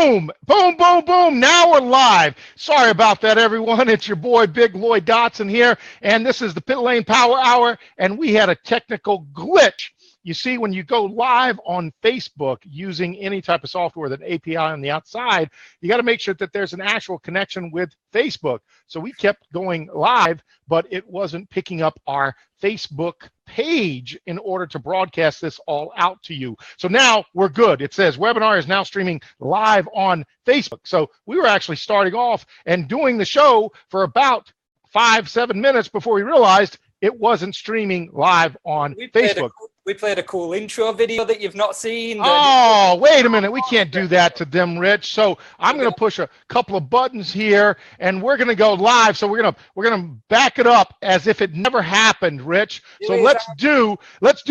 Boom, boom, boom, boom. Now we're live. Sorry about that, everyone. It's your boy, Big Lloyd Dotson here, and this is the Pit Lane Power Hour, and we had a technical glitch. You see, when you go live on Facebook using any type of software, that API on the outside, you got to make sure that there's an actual connection with Facebook. So we kept going live, but it wasn't picking up our Facebook page in order to broadcast this all out to you. So now we're good. It says webinar is now streaming live on Facebook. So we were actually starting off and doing the show for about 5-7 minutes before we realized it wasn't streaming live on Facebook. We played a cool intro video that you've not seen. Oh, wait a minute. We can't do that to them, Rich. So I'm going to push a couple of buttons here, and we're going to go live. So we're going to back it up as if it never happened, Rich. So let's do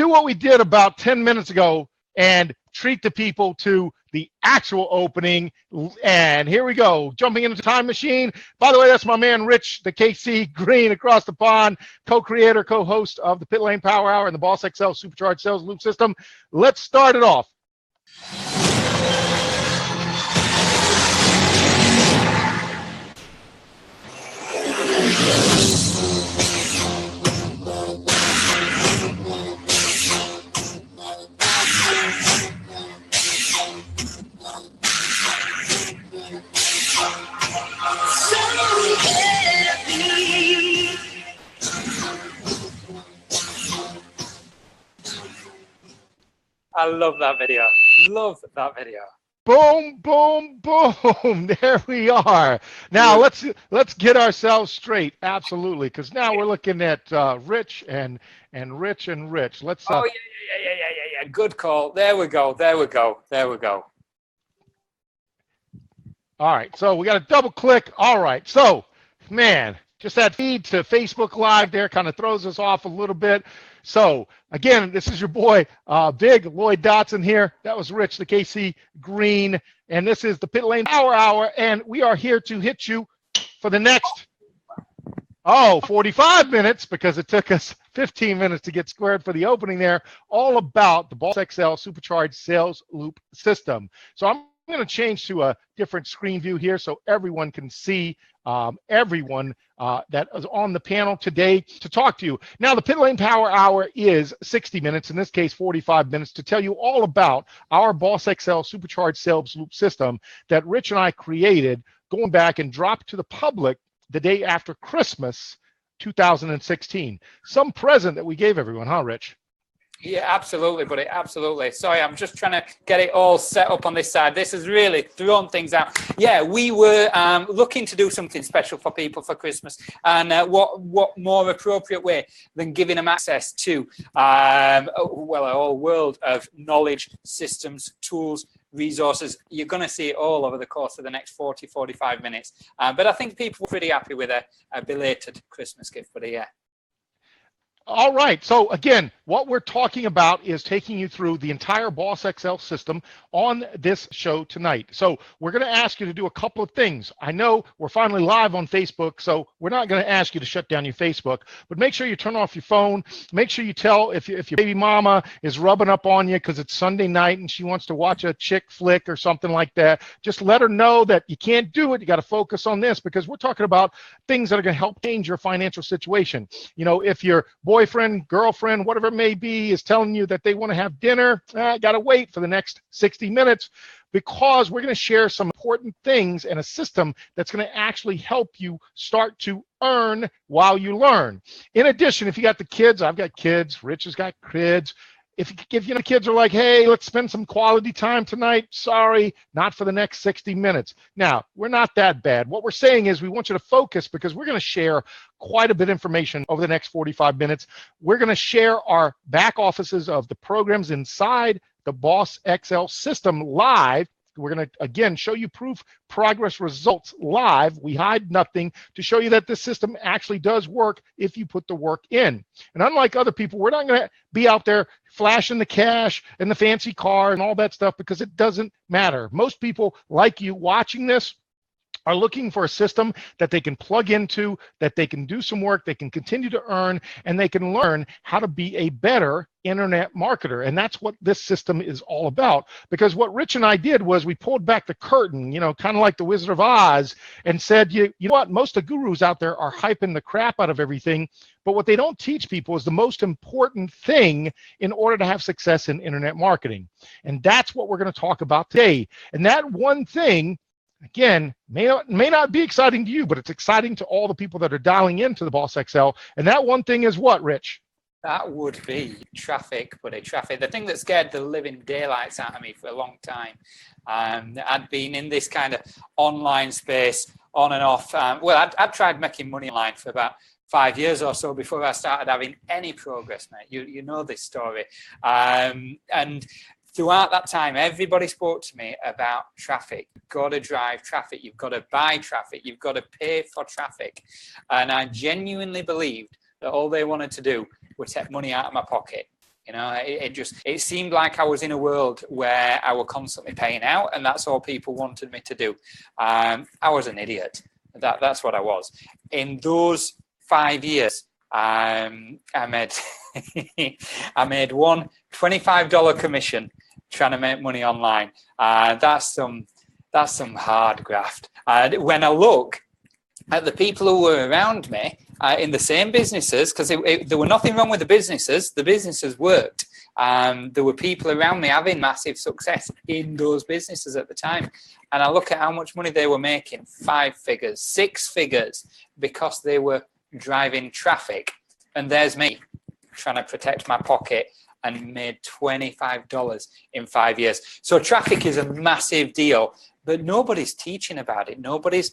what we did about 10 minutes ago and treat the people to the actual opening. And here we go, jumping into the time machine. By the way, that's my man Rich, the KC Green across the pond, co-creator, co-host of the Pit Lane Power Hour and the Boss XL Supercharged Sales Loop System. Let's start it off. I love that video. Love that video. Boom, boom, boom. There we are. Now let's get ourselves straight. Absolutely, because now we're looking at Rich and Rich and Rich. Let's. Yeah. Good call. There we go. All right. So we got to double click. All right. So, man, just that feed to Facebook Live there kind of throws us off a little bit. So, again, this is your boy, Big Lloyd Dotson here. That was Rich, the KC Green. And this is the Pit Lane Power Hour. And we are here to hit you for the next, 45 minutes, because it took us 15 minutes to get squared for the opening there, all about the Boss XL Supercharged Sales Loop System. So I'm going to change to a different screen view here so everyone can see everyone that is on the panel today to talk to you. Now, the Pit Lane Power Hour is 60 minutes, in this case 45 minutes, to tell you all about our Boss XL Supercharged Sales Loop System that Rich and I created, going back and dropped to the public the day after Christmas 2016. Some present that we gave everyone, huh, Rich? Yeah, absolutely, buddy. Absolutely. Sorry, I'm just trying to get it all set up on this side. This has really thrown things out. Yeah, we were looking to do something special for people for Christmas. And what more appropriate way than giving them access to, a whole world of knowledge, systems, tools, resources. You're going to see it all over the course of the next 45 minutes. But I think people were pretty happy with a belated Christmas gift for the year. All right. So again, what we're talking about is taking you through the entire Boss XL system on this show tonight. So we're going to ask you to do a couple of things. I know we're finally live on Facebook, so we're not going to ask you to shut down your Facebook, but make sure you turn off your phone. Make sure you tell if your baby mama is rubbing up on you because it's Sunday night and she wants to watch a chick flick or something like that. Just let her know that you can't do it. You got to focus on this, because we're talking about things that are going to help change your financial situation. You know, if your boyfriend, girlfriend, whatever it may be, is telling you that they want to have dinner, got to wait for the next 60 minutes, because we're going to share some important things and a system that's going to actually help you start to earn while you learn. In addition, if you got the kids, I've got kids, Rich has got kids. If you know, kids are like, hey, let's spend some quality time tonight, sorry, not for the next 60 minutes. Now, we're not that bad. What we're saying is we want you to focus, because we're going to share quite a bit of information over the next 45 minutes. We're going to share our back offices of the programs inside the Boss XL system live. We're going to, again, show you proof, progress, results live. We hide nothing to show you that this system actually does work if you put the work in. And unlike other people, we're not going to be out there flashing the cash and the fancy car and all that stuff, because it doesn't matter. Most people like you watching this are looking for a system that they can plug into, that they can do some work, they can continue to earn, and they can learn how to be a better internet marketer. And that's what this system is all about. Because what Rich and I did was we pulled back the curtain, kind of like the Wizard of Oz, and said, you know what, most of the gurus out there are hyping the crap out of everything, but what they don't teach people is the most important thing in order to have success in internet marketing. And that's what we're going to talk about today. And that one thing, again, may not be exciting to you, but it's exciting to all the people that are dialing into the Boss XL. And that one thing is what, Rich? That would be traffic, buddy. Traffic. The thing that scared the living daylights out of me for a long time. I'd been in this kind of online space on and off. I'd tried making money online for about 5 years or so before I started having any progress, mate. You know this story. And throughout that time, everybody spoke to me about traffic. You've got to drive traffic. You've got to buy traffic. You've got to pay for traffic. And I genuinely believed that all they wanted to do was take money out of my pocket. It seemed like I was in a world where I was constantly paying out, and that's all people wanted me to do. I was an idiot. That's what I was. In those 5 years, I made I made one $25 commission trying to make money online. That's some hard graft. When I look at the people who were around me in the same businesses, because there were nothing wrong with the businesses worked. There were people around me having massive success in those businesses at the time. And I look at how much money they were making, 5 figures, 6 figures, because they were driving traffic. And there's me trying to protect my pocket and made $25 in 5 years. So traffic is a massive deal, but nobody's teaching about it. Nobody's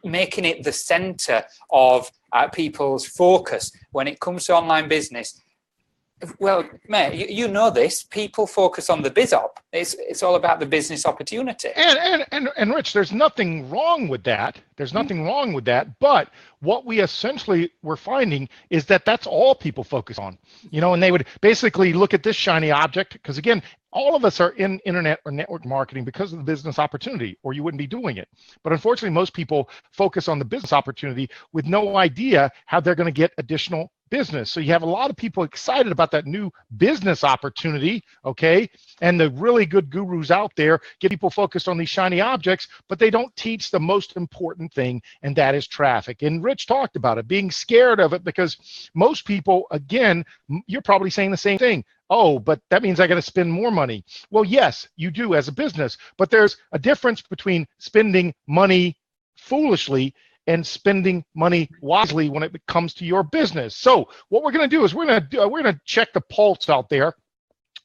making it the center of people's focus when it comes to online business. Well, mate, you know this. People focus on the biz op. It's all about the business opportunity. And Rich, there's nothing wrong with that. There's nothing wrong with that. But what we essentially were finding is that that's all people focus on. And they would basically look at this shiny object, because again, all of us are in internet or network marketing because of the business opportunity, or you wouldn't be doing it. But unfortunately, most people focus on the business opportunity with no idea how they're going to get additional business. So you have a lot of people excited about that new business opportunity, okay? And the really good gurus out there get people focused on these shiny objects, but they don't teach the most important thing, and that is traffic. And Rich talked about it, being scared of it, because most people, again, you're probably saying the same thing. Oh, but that means I got to spend more money. Well, yes, you do as a business, but there's a difference between spending money foolishly and spending money wisely when it comes to your business. So what we're going to do is we're going to check the pulse out there.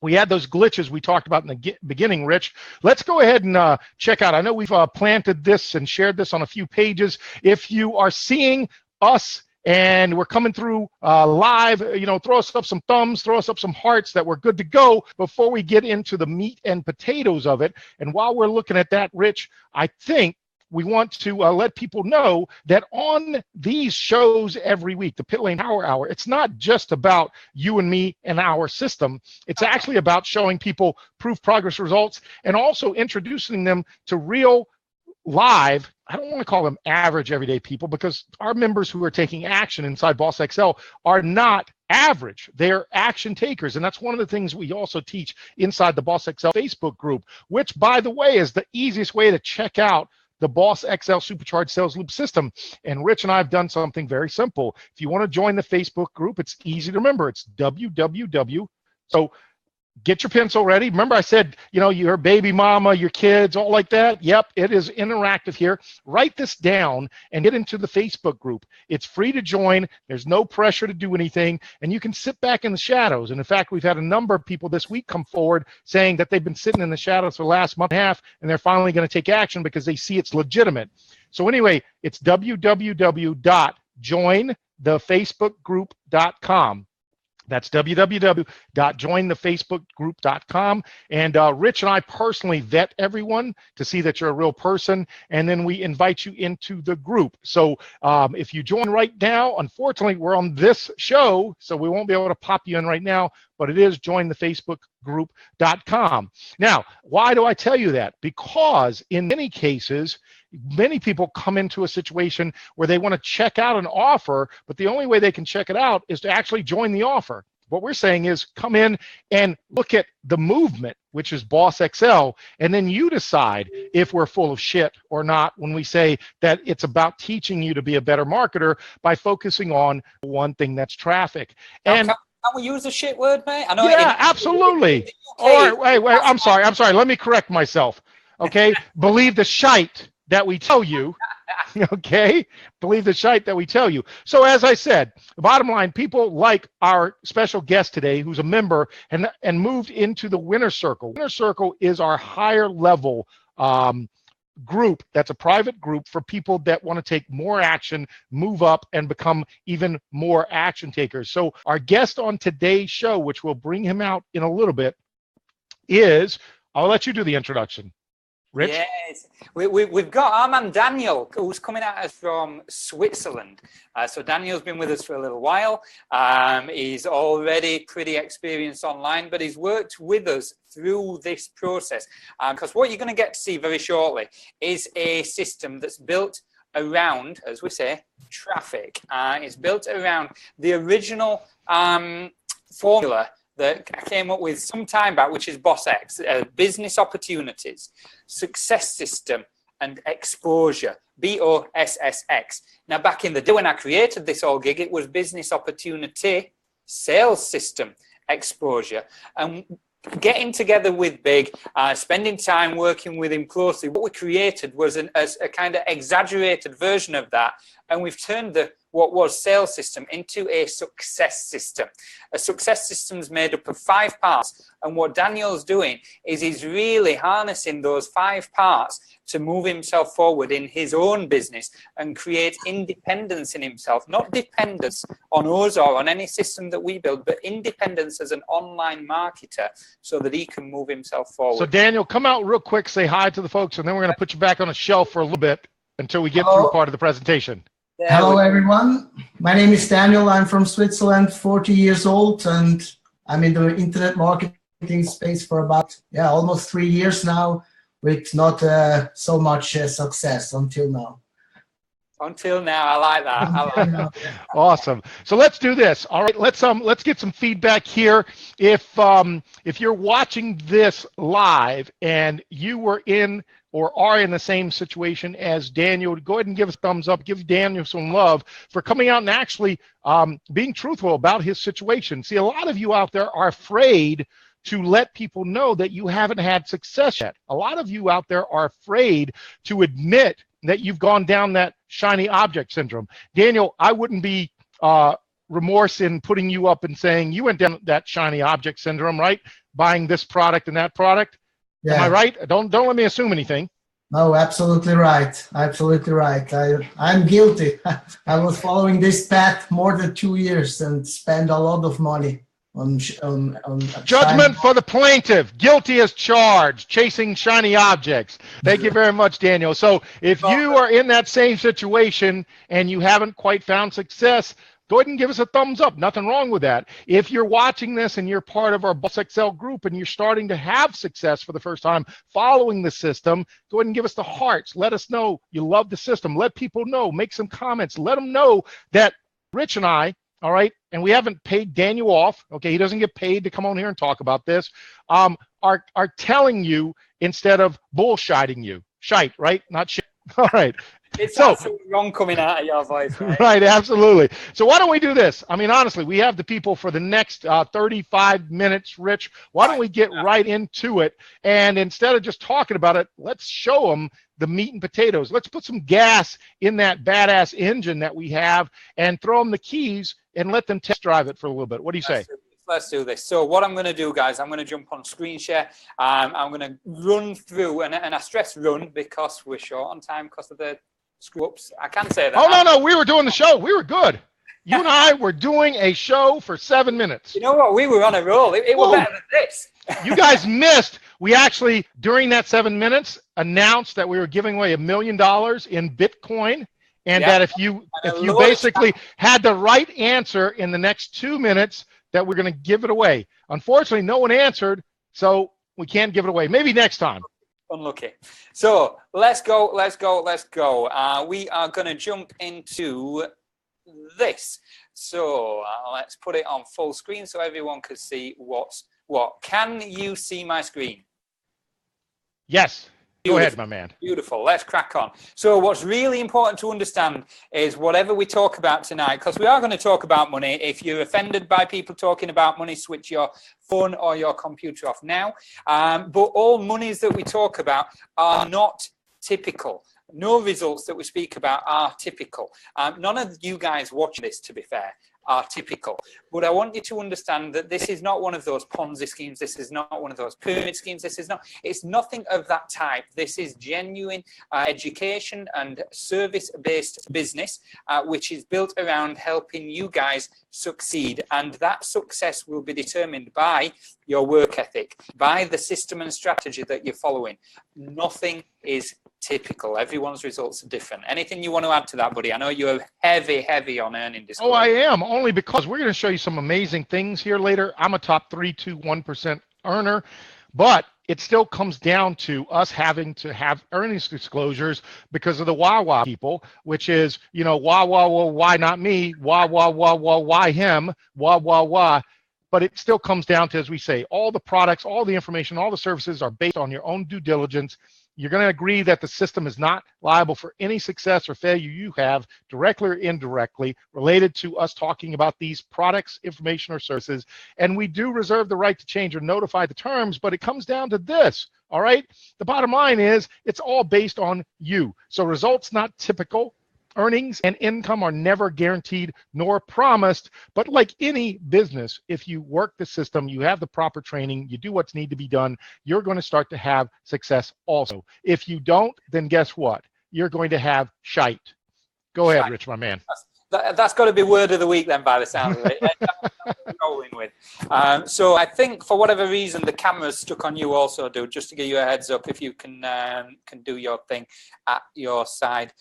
We had those glitches we talked about in the beginning, Rich. Let's go ahead and check out. I know we've planted this and shared this on a few pages. If you are seeing us and we're coming through live, throw us up some thumbs, throw us up some hearts that we're good to go before we get into the meat and potatoes of it. And while we're looking at that, Rich, I think we want to let people know that on these shows every week, the Pit Lane Power Hour, it's not just about you and me and our system. It's actually about showing people proof, progress, results, and also introducing them to real live, I don't want to call them average everyday people, because our members who are taking action inside Boss XL are not average. They're action takers. And that's one of the things we also teach inside the Boss XL Facebook group, which, by the way, is the easiest way to check out the Boss XL Supercharged Sales Loop system. And Rich and I have done something very simple. If you want to join the Facebook group, it's easy to remember. It's www. So get your pencil ready. Remember I said, your baby mama, your kids, all like that. Yep, it is interactive here. Write this down and get into the Facebook group. It's free to join. There's no pressure to do anything. And you can sit back in the shadows. And in fact, we've had a number of people this week come forward saying that they've been sitting in the shadows for the last month and a half, and they're finally going to take action because they see it's legitimate. So anyway, it's www.jointhefacebookgroup.com. That's www.jointhefacebookgroup.com. And Rich and I personally vet everyone to see that you're a real person, and then we invite you into the group. So if you join right now, unfortunately, we're on this show, so we won't be able to pop you in right now, but it is jointhefacebookgroup.com. Now, why do I tell you that? Because in many cases, many people come into a situation where they want to check out an offer, but the only way they can check it out is to actually join the offer. What we're saying is come in and look at the movement, which is Boss XL, and then you decide if we're full of shit or not when we say that it's about teaching you to be a better marketer by focusing on one thing, that's traffic. And can we use a shit word, mate? I know. Yeah, absolutely. All right, wait, I'm sorry. Let me correct myself. Okay, believe the shite that we tell you. Okay, believe the shite that we tell you. So as I said, the bottom line, people like our special guest today, who's a member and moved into the Winner Circle. Winner Circle is our higher level group. That's a private group for people that want to take more action, move up, and become even more action takers. So our guest on today's show, which we'll bring him out in a little bit, is, I'll let you do the introduction. Rich? Yes, we've got our man Daniel, who's coming at us from Switzerland. So Daniel's been with us for a little while. He's already pretty experienced online, but he's worked with us through this process. Because what you're going to get to see very shortly is a system that's built around, as we say, traffic. It's built around the original formula that I came up with some time back, which is BOSS-X, business opportunities, success system, and exposure, BOSSX. Now, back in the day when I created this whole gig, it was business opportunity, sales system, exposure. And getting together with Big, spending time working with him closely, what we created was a kind of exaggerated version of that. And we've turned what was sales system into a success system. A success system is made up of 5 parts. And what Daniel's doing is he's really harnessing those 5 parts to move himself forward in his own business and create independence in himself, not dependence on us or on any system that we build, but independence as an online marketer so that he can move himself forward. So Daniel, come out real quick, say hi to the folks, and then we're going to put you back on a shelf for a little bit until we get through part of the presentation. Hello, everyone. My name is Daniel. I'm from Switzerland, 40 years old, and I'm in the internet marketing space for about, almost 3 years now, with not so much success until now. Until now, I like that. Awesome. So let's do this. All right, let's get some feedback here. If you're watching this live and you were in or are in the same situation as Daniel, go ahead and give us a thumbs up. Give Daniel some love for coming out and actually being truthful about his situation. See, a lot of you out there are afraid to let people know that you haven't had success yet. A lot of you out there are afraid to admit that you've gone down that shiny object syndrome. Daniel, I wouldn't be remorse in putting you up and saying you went down that shiny object syndrome, right? Buying this product and that product. Yeah. Am I right? Don't let me assume anything. No, absolutely right. Absolutely right. I'm guilty. I was following this path more than 2 years and spent a lot of money on judgment for the plaintiff. Guilty as charged. Chasing shiny objects. Thank you very much, Daniel. So if you are in that same situation and you haven't quite found success, go ahead and give us a thumbs up. Nothing wrong with that. If you're watching this and you're part of our Boss XL group and you're starting to have success for the first time following the system, go ahead and give us the hearts. Let us know you love the system. Let people know. Make some comments. Let them know that Rich and I, all right, and we haven't paid Daniel off. Okay, he doesn't get paid to come on here and talk about this. Are telling you instead of bullshitting you. Shite, right? Not shit. All right. It's absolutely wrong coming out of your voice, right? Right, absolutely. So why don't we do this? I mean, honestly, we have the people for the next 35 minutes, Rich. Why don't we get right into it? And instead of just talking about it, let's show them the meat and potatoes. Let's put some gas in that badass engine that we have and throw them the keys and let them test drive it for a little bit. What do you say? Let's do this. So what I'm going to do, guys, I'm going to jump on screen share. I'm going to run through, and I stress run because we're short on time because of the screw-ups. I can say that. Oh, no, we were doing the show. We were good. You and I were doing a show for 7 minutes. You know what? We were on a roll. It was better than this. You guys missed. We actually, during that 7 minutes, announced that we were giving away $1 million in Bitcoin. And that if you basically had the right answer in the next 2 minutes that we're going to give it away. Unfortunately, no one answered, so we can't give it away. Maybe next time. Unlucky. So let's go. We are going to jump into this. So let's put it on full screen so everyone can see what's what. Can you see my screen? Yes. Go Beautiful. ahead, my man. Beautiful. Let's crack on. So what's really important to understand is whatever we talk about tonight, because we are going to talk about money. If you're offended by people talking about money, switch your phone or your computer off now. But all monies that we talk about are not typical. No results that we speak about are typical. None of you guys watching this, to be fair, are typical. But I want you to understand that this is not one of those Ponzi schemes. This is not one of those pyramid schemes. It's nothing of that type. This is genuine education and service-based business, which is built around helping you guys succeed. And that success will be determined by your work ethic, by the system and strategy that you're following. Nothing is typical. Everyone's results are different. Anything you want to add to that, buddy? I know you're heavy on earning disclosure. Oh, I am, only because we're going to show you some amazing things here later. I'm a top 3 to 1% earner, but it still comes down to us having to have earnings disclosures because of the wah people, which is, why not me? Why him? Why? But it still comes down to, as we say, all the products, all the information, all the services are based on your own due diligence. You're going to agree that the system is not liable for any success or failure you have, directly or indirectly, related to us talking about these products, information, or services. And we do reserve the right to change or notify the terms, but it comes down to this, all right? The bottom line is it's all based on you. So results not typical. Earnings and income are never guaranteed nor promised, but like any business, if you work the system, you have the proper training, you do what's need to be done, you're going to start to have success also. If you don't, then guess what? You're going to have shite. Go ahead, Rich, my man. That's got to be word of the week then, by the sound of it. That's what we're rolling with. So I think for whatever reason, the camera's stuck on you also, dude, just to give you a heads up if you can do your thing at your side.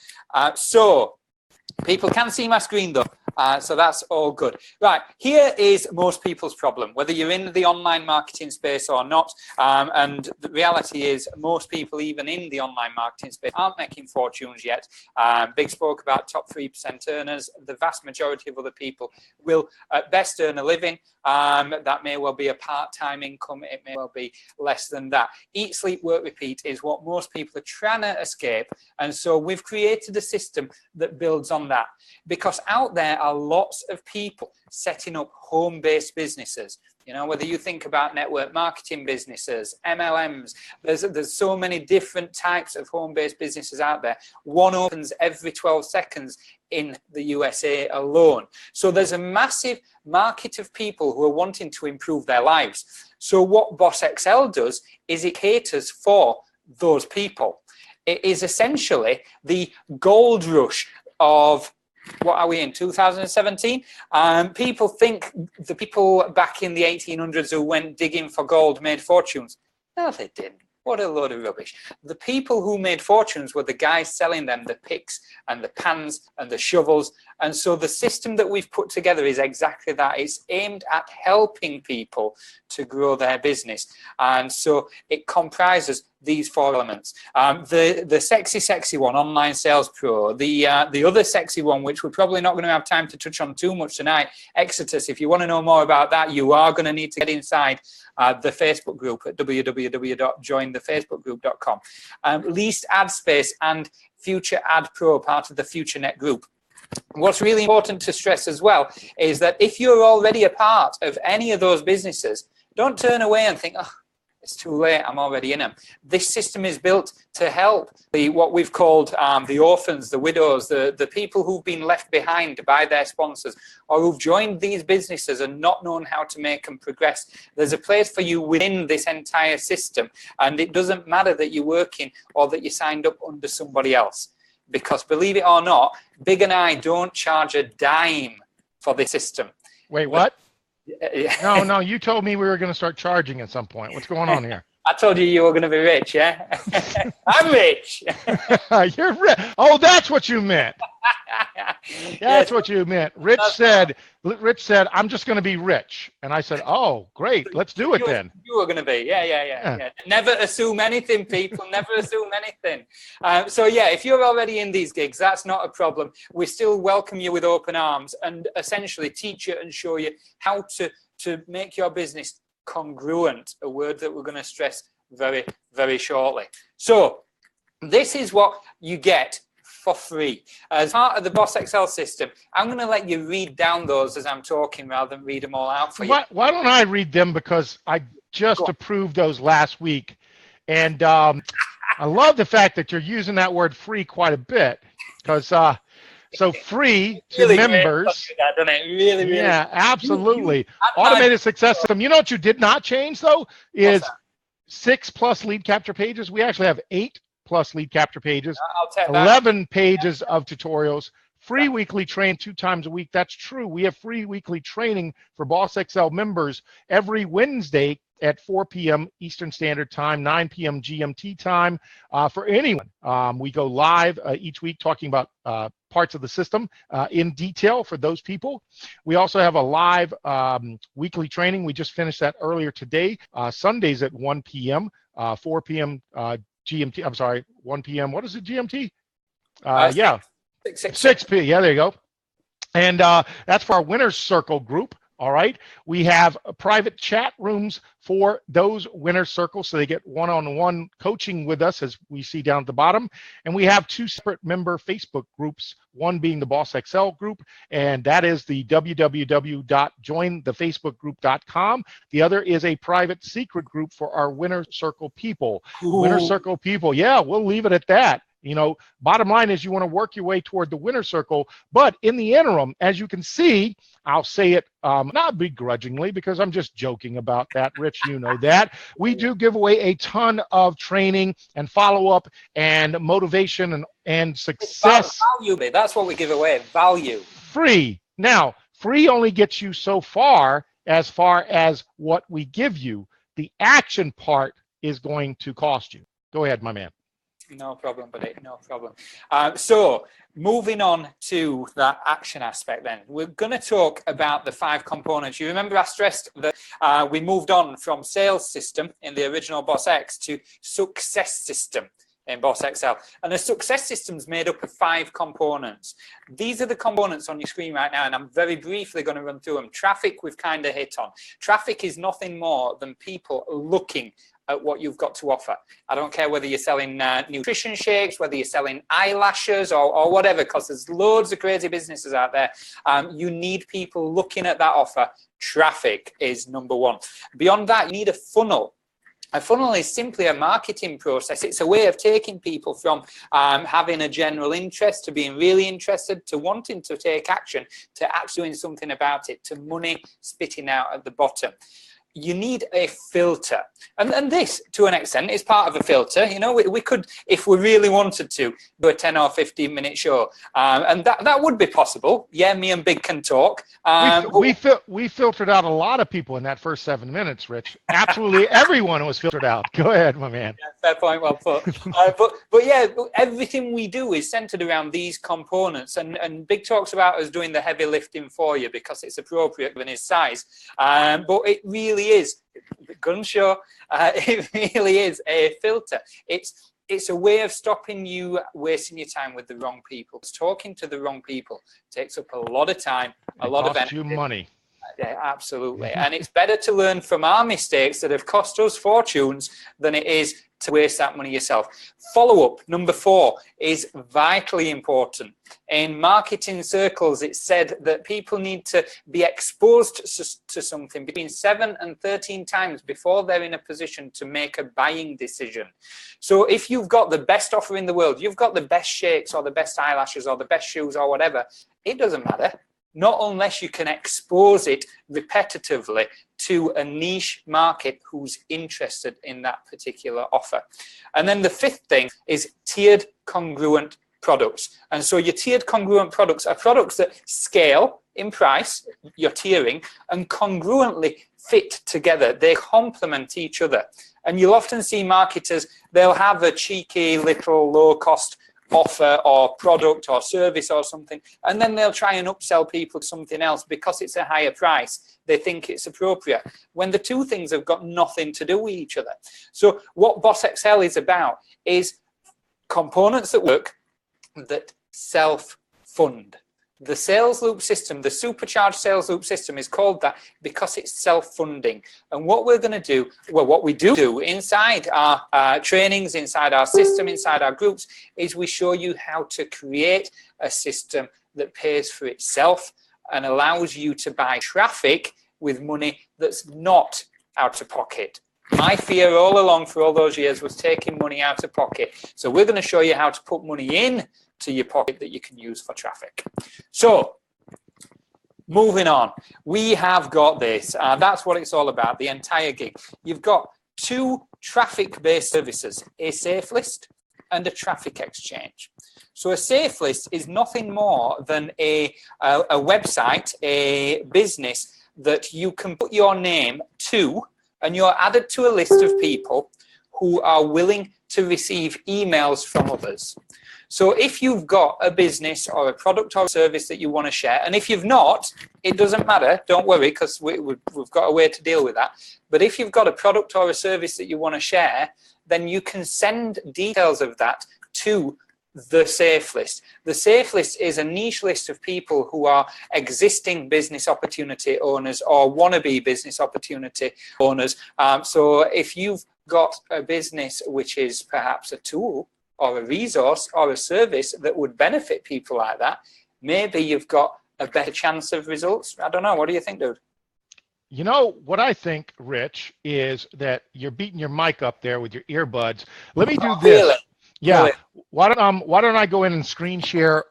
So people can see my screen though. So that's all good. Right, here is most people's problem, whether you're in the online marketing space or not. And the reality is most people, even in the online marketing space, aren't making fortunes yet. Big spoke about top 3% earners. The vast majority of other people will at best earn a living. That may well be a part-time income. It may well be less than that. Eat, sleep, work, repeat is what most people are trying to escape. And so we've created a system that builds on that, because out there are lots of people setting up home-based businesses. Whether you think about network marketing businesses, MLMs, there's so many different types of home-based businesses out there. One opens every 12 seconds in the USA alone. So there's a massive market of people who are wanting to improve their lives. So what Boss XL does is it caters for those people. It is essentially the gold rush of, what are we in, 2017? People think the people back in the 1800s who went digging for gold made fortunes. No, they didn't. What a load of rubbish. The people who made fortunes were the guys selling them the picks and the pans and the shovels. And so the system that we've put together is exactly that. It's aimed at helping people to grow their business. And so it comprises these 4 elements. The sexy one, Online Sales Pro. The other sexy one, which we're probably not going to have time to touch on too much tonight, Exodus. If you want to know more about that, you are going to need to get inside the Facebook group at www.jointhefacebookgroup.com. Least Ad Space and Future Ad Pro, part of the FutureNet group. What's really important to stress as well is that if you're already a part of any of those businesses, don't turn away and think, oh, it's too late, I'm already in them. This system is built to help what we've called the orphans, the widows, the people who've been left behind by their sponsors or who've joined these businesses and not known how to make them progress. There's a place for you within this entire system, and it doesn't matter that you're working or that you signed up under somebody else. Because believe it or not, Big and I don't charge a dime for this system. Wait, what? No, you told me we were going to start charging at some point. What's going on here? I told you were going to be rich, yeah? I'm rich. You're rich. Oh, that's what you meant. That's what you meant. Rich said, I'm just going to be rich. And I said, oh, great. Let's do it then. You were going to be. Yeah. Never assume anything, people. Never assume anything. So, yeah, if you're already in these gigs, that's not a problem. We still welcome you with open arms and essentially teach you and show you how to make your business congruent, a word that we're going to stress very, very shortly. So, this is what you get for free. As part of the Boss Excel system, I'm going to let you read down those as I'm talking rather than read them all out for you. Why don't I read them, because I just approved those last week. And I love the fact that you're using that word free quite a bit, because so free to really members. That, doesn't it? Really. Yeah, absolutely. Automated success system. You know what you did not change, though, is 6+ lead capture pages. We actually have 8+ lead capture pages, 11 pages of tutorials, free weekly train 2 times a week. That's true. We have free weekly training for Boss Excel members every Wednesday at 4 p.m. Eastern Standard Time, 9 p.m. GMT time for anyone. We go live each week talking about parts of the system in detail for those people. We also have a live weekly training. We just finished that earlier today, Sundays at 1 p.m., 4 p.m. GMT. I'm sorry, 1 p.m. What is it, GMT? 6 p.m. Yeah, there you go. And that's for our Winner's Circle group. All right. We have private chat rooms for those Winner's Circles, so they get one-on-one coaching with us, as we see down at the bottom. And we have 2 separate member Facebook groups, one being the Boss Excel group, and that is the www.jointhefacebookgroup.com. The other is a private secret group for our Winner's Circle people. Ooh. Winner's Circle people. Yeah, we'll leave it at that. You know, bottom line is you want to work your way toward the Winner's Circle. But in the interim, as you can see, I'll say it not begrudgingly, because I'm just joking about that. Rich, you know that. We do give away a ton of training and follow-up and motivation and success. Value, that's what we give away, value. Free. Now, free only gets you so far as what we give you. The action part is going to cost you. Go ahead, my man. No problem, buddy. No problem. So moving on to that action aspect then, we're going to talk about the 5 components. You remember I stressed that we moved on from sales system in the original Boss X to success system in Boss Excel. And the success system is made up of 5 components. These are the components on your screen right now, and I'm very briefly going to run through them. Traffic, we've kind of hit on. Traffic is nothing more than people looking at what you've got to offer. I don't care whether you're selling nutrition shakes, whether you're selling eyelashes or whatever, because there's loads of crazy businesses out there. You need people looking at that offer. Traffic is number 1. Beyond that, you need a funnel. A funnel is simply a marketing process. It's a way of taking people from having a general interest to being really interested to wanting to take action to actually doing something about it to money spitting out at the bottom. You need a filter. And this, to an extent, is part of a filter. You know, we could, if we really wanted to, do a 10 or 15-minute show. And that would be possible. Yeah, me and Big can talk. We filtered out a lot of people in that first 7 minutes, Rich. Absolutely everyone was filtered out. Go ahead, my man. Yeah, fair point, well put. But yeah, everything we do is centered around these components. And Big talks about us doing the heavy lifting for you because it's appropriate given his size. But it really is, gun show, it really is a filter. It's a way of stopping you wasting your time with the wrong people. Talking to the wrong people takes up a lot of time, a lot of energy. You money. Yeah, absolutely. And it's better to learn from our mistakes that have cost us fortunes than it is to waste that money yourself. Follow-up, number 4, is vitally important. In marketing circles, it's said that people need to be exposed to something between 7 and 13 times before they're in a position to make a buying decision. So if you've got the best offer in the world, you've got the best shakes or the best eyelashes or the best shoes or whatever, it doesn't matter. Not unless you can expose it repetitively to a niche market who's interested in that particular offer. And then the 5th thing is tiered congruent products. And so your tiered congruent products are products that scale in price, your tiering, and congruently fit together. They complement each other. And you'll often see marketers, they'll have a cheeky little low-cost offer or product or service or something, and then they'll try and upsell people to something else because it's a higher price. They think it's appropriate when the two things have got nothing to do with each other. So what Boss Excel is about is components that work, that self-fund. The sales loop system, the supercharged sales loop system, is called that because it's self-funding. And what we're going to do, well, what we do inside our trainings, inside our system, inside our groups, is we show you how to create a system that pays for itself and allows you to buy traffic with money that's not out of pocket. My fear all along for all those years was taking money out of pocket. So we're going to show you how to put money in to your pocket that you can use for traffic. So moving on, we have got this. That's what it's all about, the entire gig. You've got two traffic-based services, a safe list and a traffic exchange. So a safe list is nothing more than a website, a business that you can put your name to, and you're added to a list of people who are willing to receive emails from others. So if you've got a business or a product or service that you want to share, and if you've not, it doesn't matter, don't worry, because we've got a way to deal with that. But if you've got a product or a service that you want to share, then you can send details of that to the safe list. The safe list is a niche list of people who are existing business opportunity owners or wannabe business opportunity owners. So if you've got a business which is perhaps a tool or a resource or a service that would benefit people like that, maybe you've got a better chance of results. I don't know. What do you think, dude? You know, what I think, Rich, is that you're beating your mic up there with your earbuds. Let me do this. Really? Yeah. Really? Why don't I go in and screen share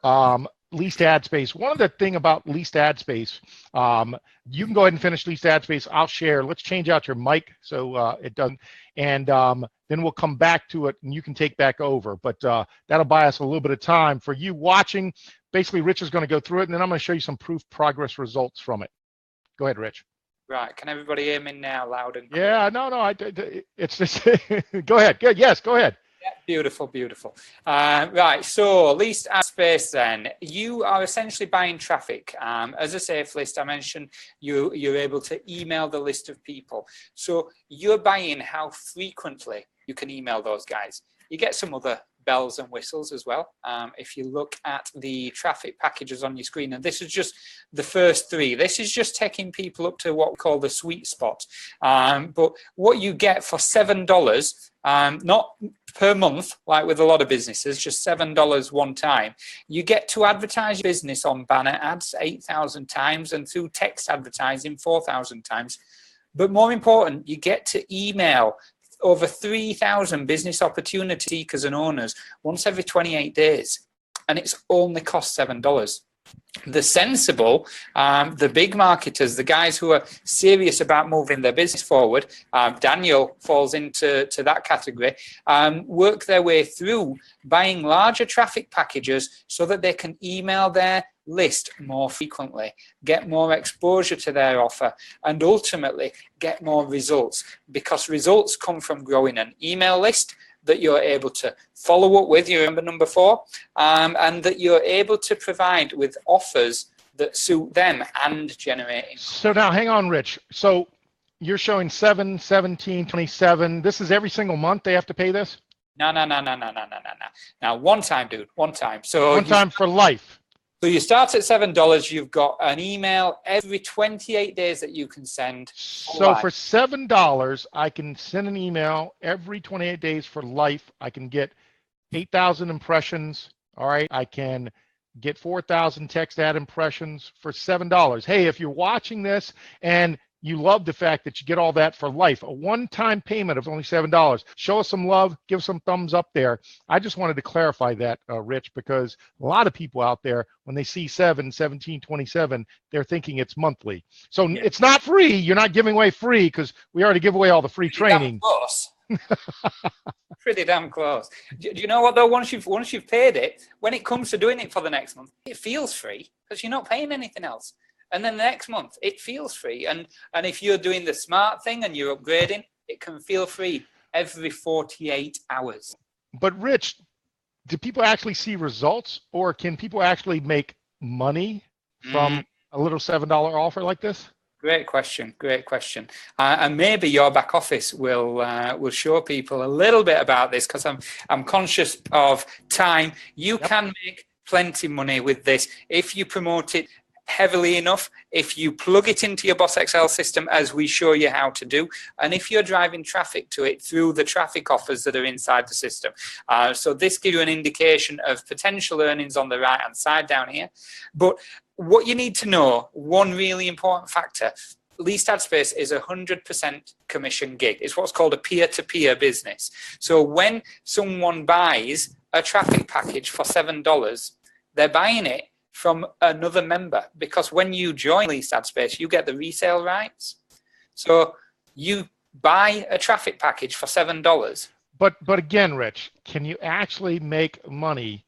leased ad space? One of the thing about leased ad space, you can go ahead and finish leased ad space. I'll share. Let's change out your mic so it doesn't. And then we'll come back to it and you can take back over. But that'll buy us a little bit of time for you watching. Basically, Rich is going to go through it, and then I'm going to show you some proof progress results from it. Go ahead, Rich. Right. Can everybody hear me now, loud and clear? Yeah, no, it's just, go ahead. Good. Yes, go ahead. Yeah, beautiful, beautiful. Right, so leased ad space then. You are essentially buying traffic. As a safe list, I mentioned you're able to email the list of people. So you're buying how frequently you can email those guys. You get some other bells and whistles as well. If you look at the traffic packages on your screen, and this is just the first three. This is just taking people up to what we call the sweet spot. But what you get for $7, not per month, like with a lot of businesses, just $7 one time. You get to advertise your business on banner ads 8,000 times and through text advertising 4,000 times. But more important, you get to email over 3,000 business opportunity seekers and owners once every 28 days. And it's only cost $7. The sensible, the big marketers, the guys who are serious about moving their business forward, Daniel falls into that category, work their way through buying larger traffic packages so that they can email their list more frequently, get more exposure to their offer, and ultimately get more results, because results come from growing an email list that you're able to follow up with, you remember number 4, and that you're able to provide with offers that suit them and generating. So now hang on, Rich. So you're showing 7, 17, 27. This is every single month they have to pay this? No. Now, one time, dude, one time. So one time for life. So you start at $7. You've got an email every 28 days that you can send. So for $7, I can send an email every 28 days for life. I can get 8,000 impressions. All right. I can get 4,000 text ad impressions for $7. Hey, if you're watching this and you love the fact that you get all that for life, a one-time payment of only $7. Show us some love, give some thumbs up there. I just wanted to clarify that, Rich, because a lot of people out there, when they see 7, 17, 27, they're thinking it's monthly. So It's not free. You're not giving away free, because we already give away all the free training. Pretty damn close. Do you know what though? Once you've paid it, when it comes to doing it for the next month, it feels free because you're not paying anything else. And then the next month, it feels free. And if you're doing the smart thing and you're upgrading, it can feel free every 48 hours. But Rich, do people actually see results, or can people actually make money from a little $7 offer like this? Great question. Great question. And maybe your back office will show people a little bit about this, because I'm conscious of time. You can make plenty money with this if you promote it heavily enough, if you plug it into your Boss XL system as we show you how to do, and if you're driving traffic to it through the traffic offers that are inside the system. So this gives you an indication of potential earnings on the right hand side down here. But what you need to know, one really important factor, Leased Ad Space is a 100% commission gig. It's what's called a peer-to-peer business. So when someone buys a traffic package for $7, they're buying it from another member, because when you join Leased Ad Space, you get the resale rights. So you buy a traffic package for $7. But again, Rich, can you actually make money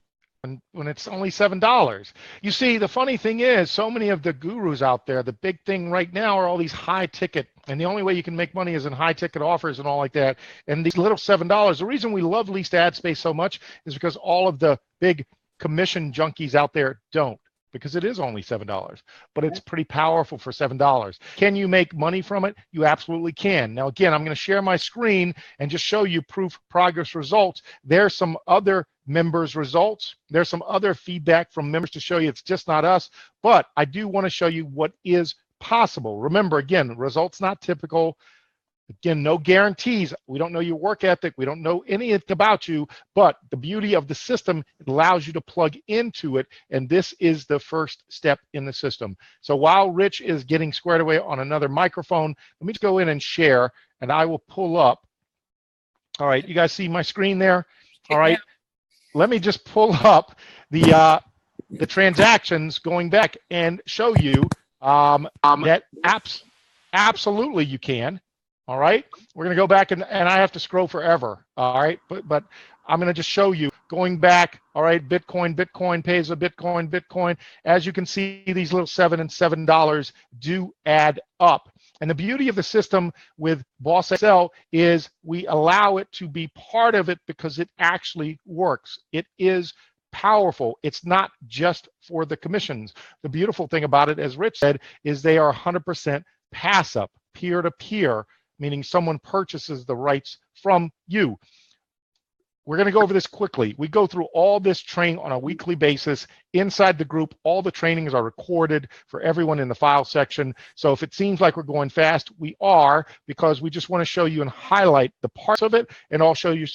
when it's only $7? You see, the funny thing is, so many of the gurus out there, the big thing right now are all these high ticket, and the only way you can make money is in high ticket offers and all like that. And these little $7, the reason we love Leased Ad Space so much is because all of the big commission junkies out there don't, because it is only $7, but it's pretty powerful for $7. Can you make money from it? You absolutely can. Now, again, I'm going to share my screen and just show you proof progress results. There's some other members' results. There's some other feedback from members to show you it's just not us, but I do want to show you what is possible. Remember, again, results not typical. Again, no guarantees. We don't know your work ethic. We don't know anything about you, but the beauty of the system, it allows you to plug into it, and this is the first step in the system. So while Rich is getting squared away on another microphone, let me just go in and share, and I will pull up. All right, you guys see my screen there? All right, let me just pull up the transactions going back and show you that absolutely you can. All right, we're going to go back and I have to scroll forever. All right, but I'm going to just show you going back. All right, Bitcoin pays a Bitcoin. As you can see, these little $7 and $7 do add up. And the beauty of the system with Boss XL is we allow it to be part of it because it actually works. It is powerful. It's not just for the commissions. The beautiful thing about it, as Rich said, is they are 100% pass up, peer-to-peer, meaning someone purchases the rights from you. We're going to go over this quickly. We go through all this training on a weekly basis inside the group. All the trainings are recorded for everyone in the file section. So if it seems like we're going fast, we are, because we just want to show you and highlight the parts of it, and I'll show you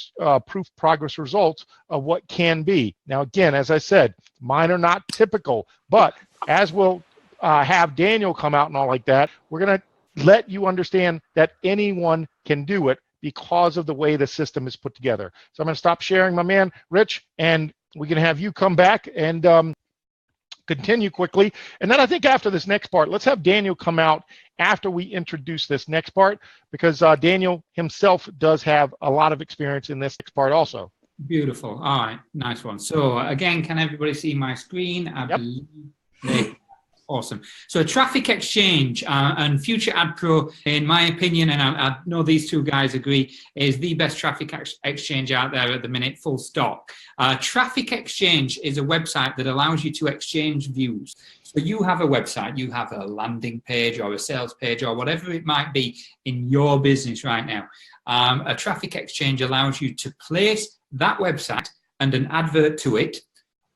proof progress results of what can be. Now, again, as I said, mine are not typical, but as we'll have Daniel come out and all like that, we're going to let you understand that anyone can do it because of the way the system is put together. So I'm going to stop sharing, my man, Rich, and we can have you come back and continue quickly. And then I think after this next part, let's have Daniel come out after we introduce this next part, because Daniel himself does have a lot of experience in this next part also. Beautiful. All right, nice one. So again, can everybody see my screen? I believe. Awesome. So Traffic Exchange and Future Ad Pro, in my opinion, and I know these two guys agree, is the best traffic exchange out there at the minute, full stop. Traffic Exchange is a website that allows you to exchange views. So you have a website, you have a landing page or a sales page or whatever it might be in your business right now. A Traffic Exchange allows you to place that website and an advert to it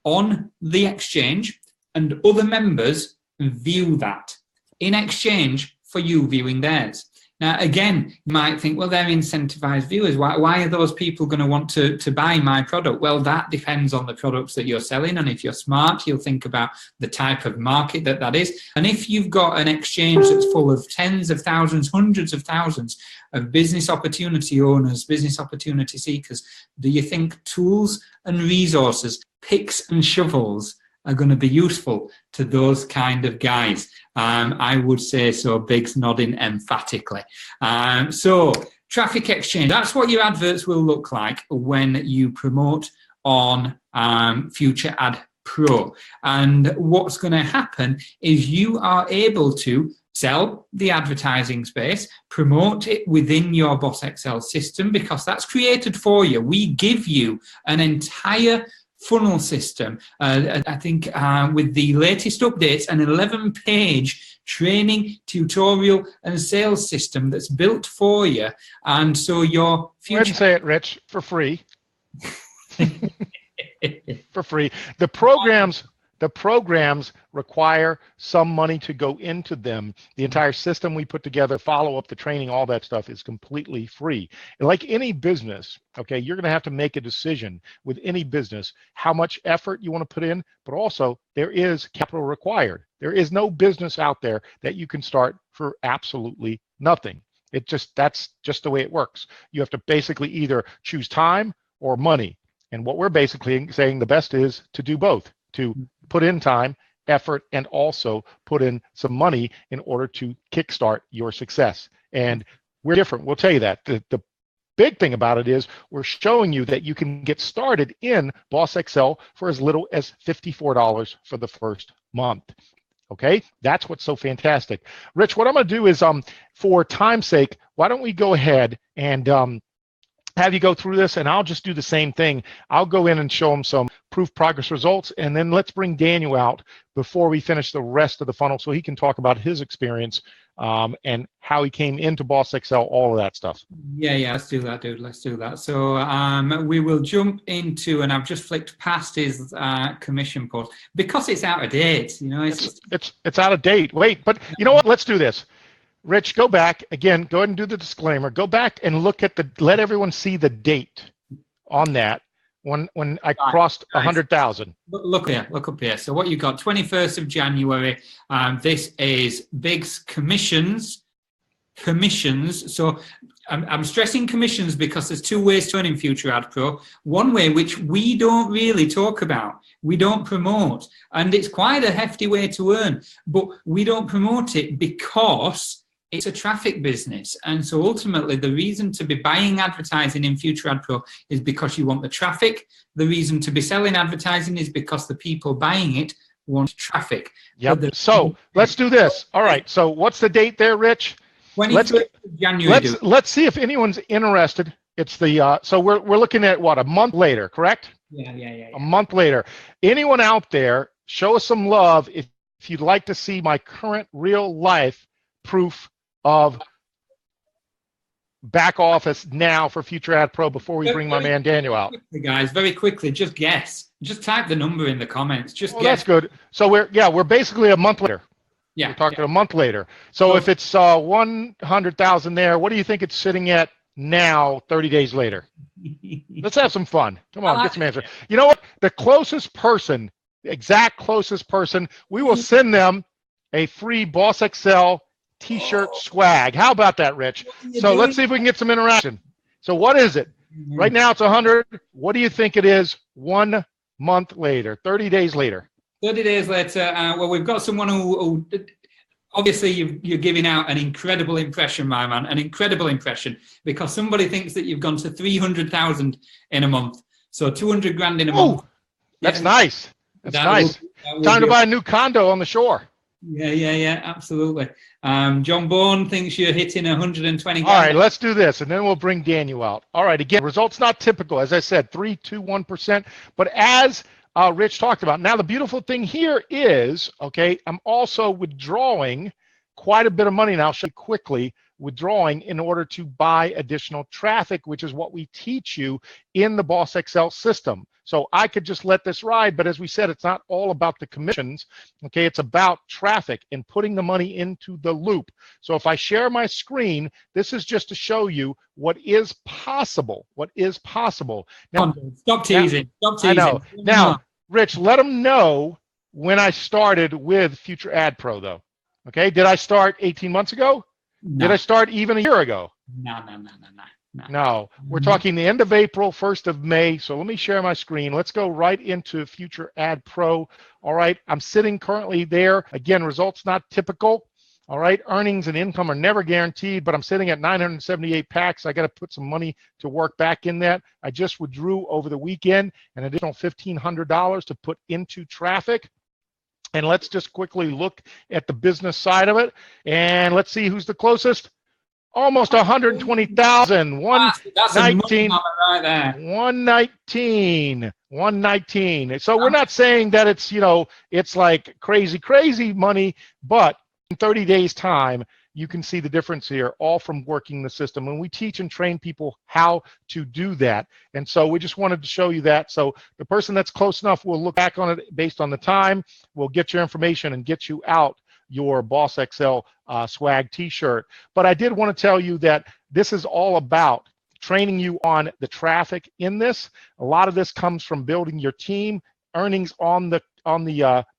on the exchange, and other members view that in exchange for you viewing theirs. Now, again, you might think, well, they're incentivized viewers. Why are those people going to want to buy my product? Well, that depends on the products that you're selling. And if you're smart, you'll think about the type of market that is. And if you've got an exchange that's full of tens of thousands, hundreds of thousands of business opportunity owners, business opportunity seekers, do you think tools and resources, picks and shovels, are going to be useful to those kind of guys? I would say so. Biggs nodding emphatically. So Traffic Exchange, that's what your adverts will look like when you promote on Future Ad Pro. And what's going to happen is you are able to sell the advertising space, promote it within your Boss Excel system, because that's created for you. We give you an entire funnel system. I think with the latest updates, an 11-page training, tutorial, and sales system that's built for you. And so your Go future... ahead and say it, Rich, for free. For free. The programs require some money to go into them. The entire system we put together, follow up, the training, all that stuff is completely free. And like any business, okay, you're going to have to make a decision with any business how much effort you want to put in, but also there is capital required. There is no business out there that you can start for absolutely nothing. That's just the way it works. You have to basically either choose time or money. And what we're basically saying the best is to do both, to put in time, effort, and also put in some money in order to kickstart your success. And we're different. We'll tell you that. The big thing about it is we're showing you that you can get started in Boss Excel for as little as $54 for the first month. Okay, that's what's so fantastic. Rich, what I'm going to do is, for time's sake, why don't we go ahead and have you go through this, and I'll just do the same thing. I'll go in and show them some proof progress results, and then let's bring Daniel out before we finish the rest of the funnel so he can talk about his experience and how he came into Boss Excel, all of that stuff. Yeah, let's do that, dude. Let's do that. So we will jump into, and I've just flicked past his commission post because it's out of date. You know, it's out of date. Wait, but you know what? Let's do this. Rich, go back again. Go ahead and do the disclaimer. Go back and look at let everyone see the date on that when I crossed 100,000. Look up here. So what you got? 21st of January. This is Big's commissions. So I'm stressing commissions because there's two ways to earn in Future Ad Pro. One way, which we don't really talk about, we don't promote, and it's quite a hefty way to earn, but we don't promote it because it's a traffic business. And so ultimately the reason to be buying advertising in Future Ad Pro is because you want the traffic. The reason to be selling advertising is because the people buying it want traffic. Yep. So let's do this. All right. So what's the date there, Rich? 21st of January. Let's see if anyone's interested. It's the so we're looking at what, a month later, correct? Yeah. A month later. Anyone out there, show us some love if you'd like to see my current real life proof of back office now for Future Ad Pro before we bring my man Daniel out. Guys, very quickly, just guess. Just type the number in the comments. Just guess. That's good. So we're basically a month later. Yeah. We're talking a month later. So if it's 100,000 there, what do you think it's sitting at now, 30 days later? Let's have some fun. Come on, get some answer. You know what? The closest person, the exact closest person, we will send them a free Boss Excel T-shirt swag. How about that, Rich? So let's see if we can get some interaction. So what is it? Right now it's 100. What do you think it is 1 month later, 30 days later? 30 days later, well, we've got someone who obviously you're giving out an incredible impression, my man, an incredible impression, because somebody thinks that you've gone to 300,000 in a month. So 200 grand in a month. That's nice. That's nice. Time to buy a new condo on the shore. Yeah, absolutely. John Bourne thinks you're hitting 120 grand. All right, let's do this, and then we'll bring Daniel out. All right, again, results not typical. As I said, 3, 2, 1%. But as Rich talked about, now the beautiful thing here is, okay, I'm also withdrawing quite a bit of money, and I'll show you quickly, withdrawing in order to buy additional traffic, which is what we teach you in the Boss Excel system. So I could just let this ride, but as we said, it's not all about the commissions, okay? It's about traffic and putting the money into the loop. So if I share my screen, this is just to show you what is possible, Now, stop teasing. I know. Now, Rich, let them know when I started with Future Ad Pro, though. Okay, did I start 18 months ago? No. Did I start even a year ago? No, we're talking the end of April, 1st of May. So let me share my screen. Let's go right into Future Ad Pro. All right, I'm sitting currently there. Again, results not typical. All right, earnings and income are never guaranteed, but I'm sitting at 978 packs. I got to put some money to work back in that. I just withdrew over the weekend an additional $1,500 to put into traffic. And let's just quickly look at the business side of it. And let's see who's the closest. Almost 120,000. That's a 119. number right there. 119. So we're not saying that it's, it's like crazy money, but in 30 days time, you can see the difference here, all from working the system. And we teach and train people how to do that. And so we just wanted to show you that. So the person that's close enough will look back on it based on the time. We'll get your information and get you out your Boss XL swag t-shirt. But I did want to tell you that this is all about training you on the traffic in this. A lot of this comes from building your team, earnings on the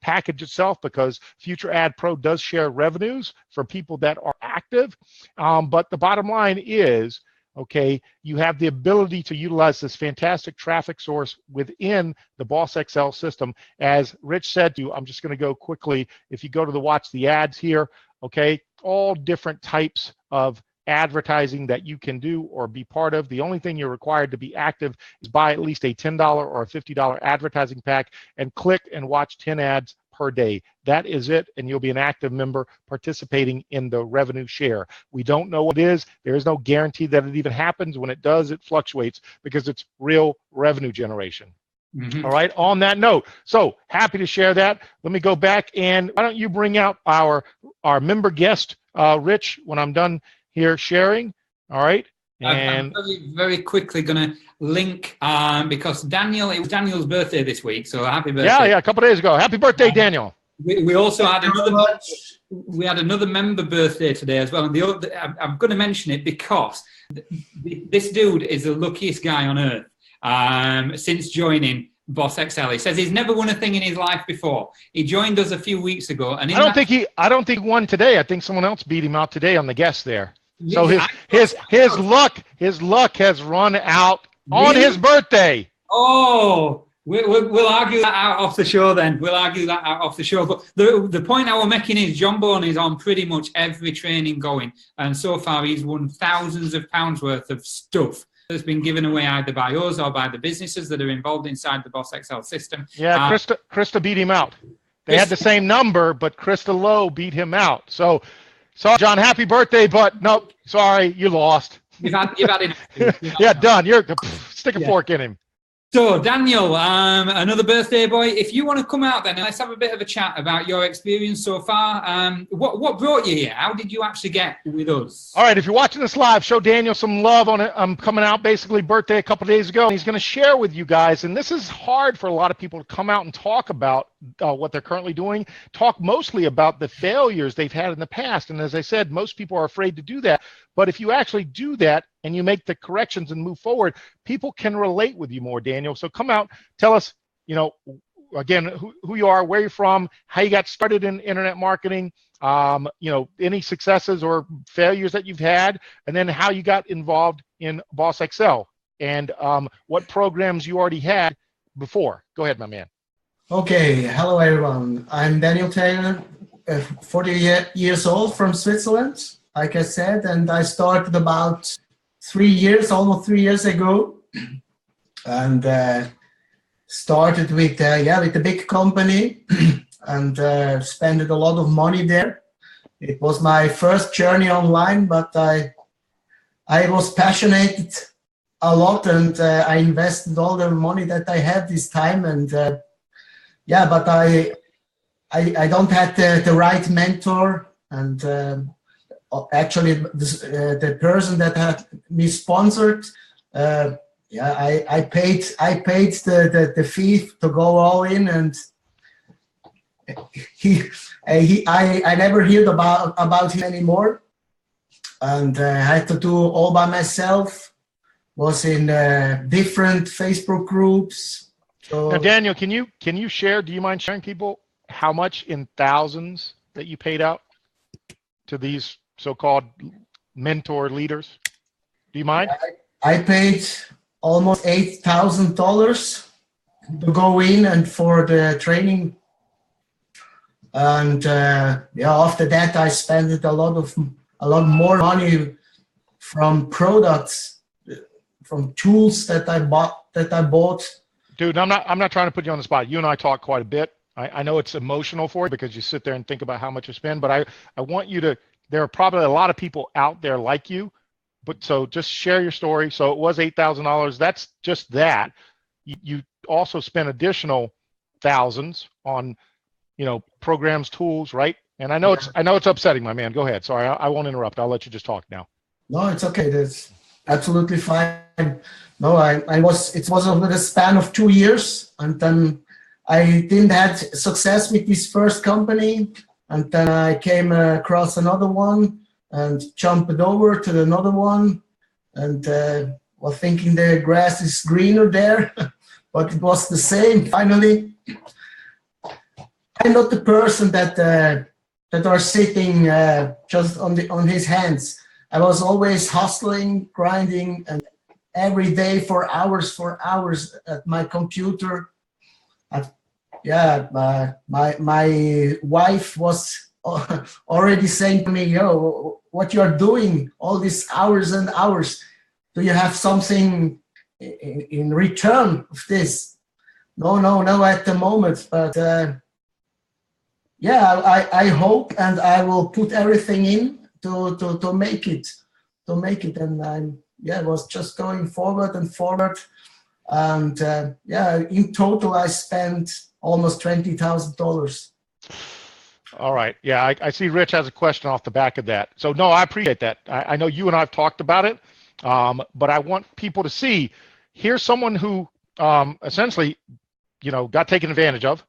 package itself, because Future Ad Pro does share revenues for people that are active. But the bottom line is, okay, you have the ability to utilize this fantastic traffic source within the Boss XL system. As Rich said to you, I'm just going to go quickly. If you go to the watch the ads here, okay, all different types of advertising that you can do or be part of. The only thing you're required to be active is buy at least a $10 or a $50 advertising pack and click and watch 10 ads per day. That is it, and you'll be an active member participating in the revenue share. We don't know what it is. There is no guarantee that it even happens. When it does, it fluctuates because it's real revenue generation. Mm-hmm. All right, on that note, so happy to share that. Let me go back, and why don't you bring out our member guest, Rich, when I'm done here sharing. All right. And I'm very quickly going to link because it was Daniel's birthday this week, so happy birthday. Yeah, a couple of days ago. Happy birthday, Daniel. We also had another member birthday today as well. And I'm going to mention it because this dude is the luckiest guy on earth since joining Boss XL. He says he's never won a thing in his life before. He joined us a few weeks ago, and I don't think he won today. I think someone else beat him out today on the guest there. So his luck has run out on his birthday. Oh, we'll argue that out off the show then. But the point I was making is John Bone is on pretty much every training going, and so far he's won thousands of pounds worth of stuff that's been given away either by us or by the businesses that are involved inside the Boss XL system. Yeah, Krista beat him out. They had the same number, but Krista Lowe beat him out. So, sorry, John, happy birthday, but nope, sorry, you lost. You've had enough. Yeah, done. Stick a fork in him. So, Daniel, another birthday boy. If you want to come out then, let's have a bit of a chat about your experience so far. What brought you here? How did you actually get with us? All right, if you're watching this live, show Daniel some love on it. I'm coming out basically birthday a couple of days ago, and he's going to share with you guys. And this is hard for a lot of people to come out and talk about what they're currently doing, talk mostly about the failures they've had in the past. And as I said, most people are afraid to do that. But if you actually do that and you make the corrections and move forward, people can relate with you more, Daniel. So come out, tell us, again, who you are, where you're from, how you got started in internet marketing, any successes or failures that you've had, and then how you got involved in Boss XL and what programs you already had before. Go ahead, my man. Okay, hello everyone. I'm Daniel Taylor, 40 years old from Switzerland, like I said, and I started about almost 3 years ago, and started with a big company and spent a lot of money there. It was my first journey online, but I was passionate a lot, and I invested all the money that I had this time, and but I don't have the right mentor, and actually the person that had me sponsored, I paid the fee to go all in, and I never heard about him anymore, and I had to do all by myself. Was in different Facebook groups. So, now, Daniel, can you share? Do you mind sharing people how much in thousands that you paid out to these so-called mentor leaders? Do you mind? I paid almost $8,000 to go in and for the training, and after that I spent a lot more money from products, from tools that I bought. Dude, I'm not trying to put you on the spot. You and I talk quite a bit. I know it's emotional for you because you sit there and think about how much you spend, but I want you to, there are probably a lot of people out there like you, but so just share your story. So it was $8,000. That's just that. You also spent additional thousands on, programs, tools, right? And I know it's upsetting, my man. Go ahead. Sorry, I won't interrupt. I'll let you just talk now. No, it's okay. That's absolutely fine. No, it was over the span of 2 years, and then I didn't have success with this first company, and then I came across another one and jumped over to another one, and was thinking the grass is greener there, but it was the same. Finally, I'm not the person that are sitting just on his hands. I was always hustling, grinding, and every day for hours at my computer. My wife was already saying to me, "Yo, what you are doing all these hours and hours? Do you have something in return of this?" No, at the moment, but I hope, and I will put everything in to make it, and I was just going forward, and in total I spent almost $20,000. All right. Yeah, I see Rich has a question off the back of that. So no, I appreciate that. I know you and I have talked about it, but I want people to see, here's someone who essentially, got taken advantage of.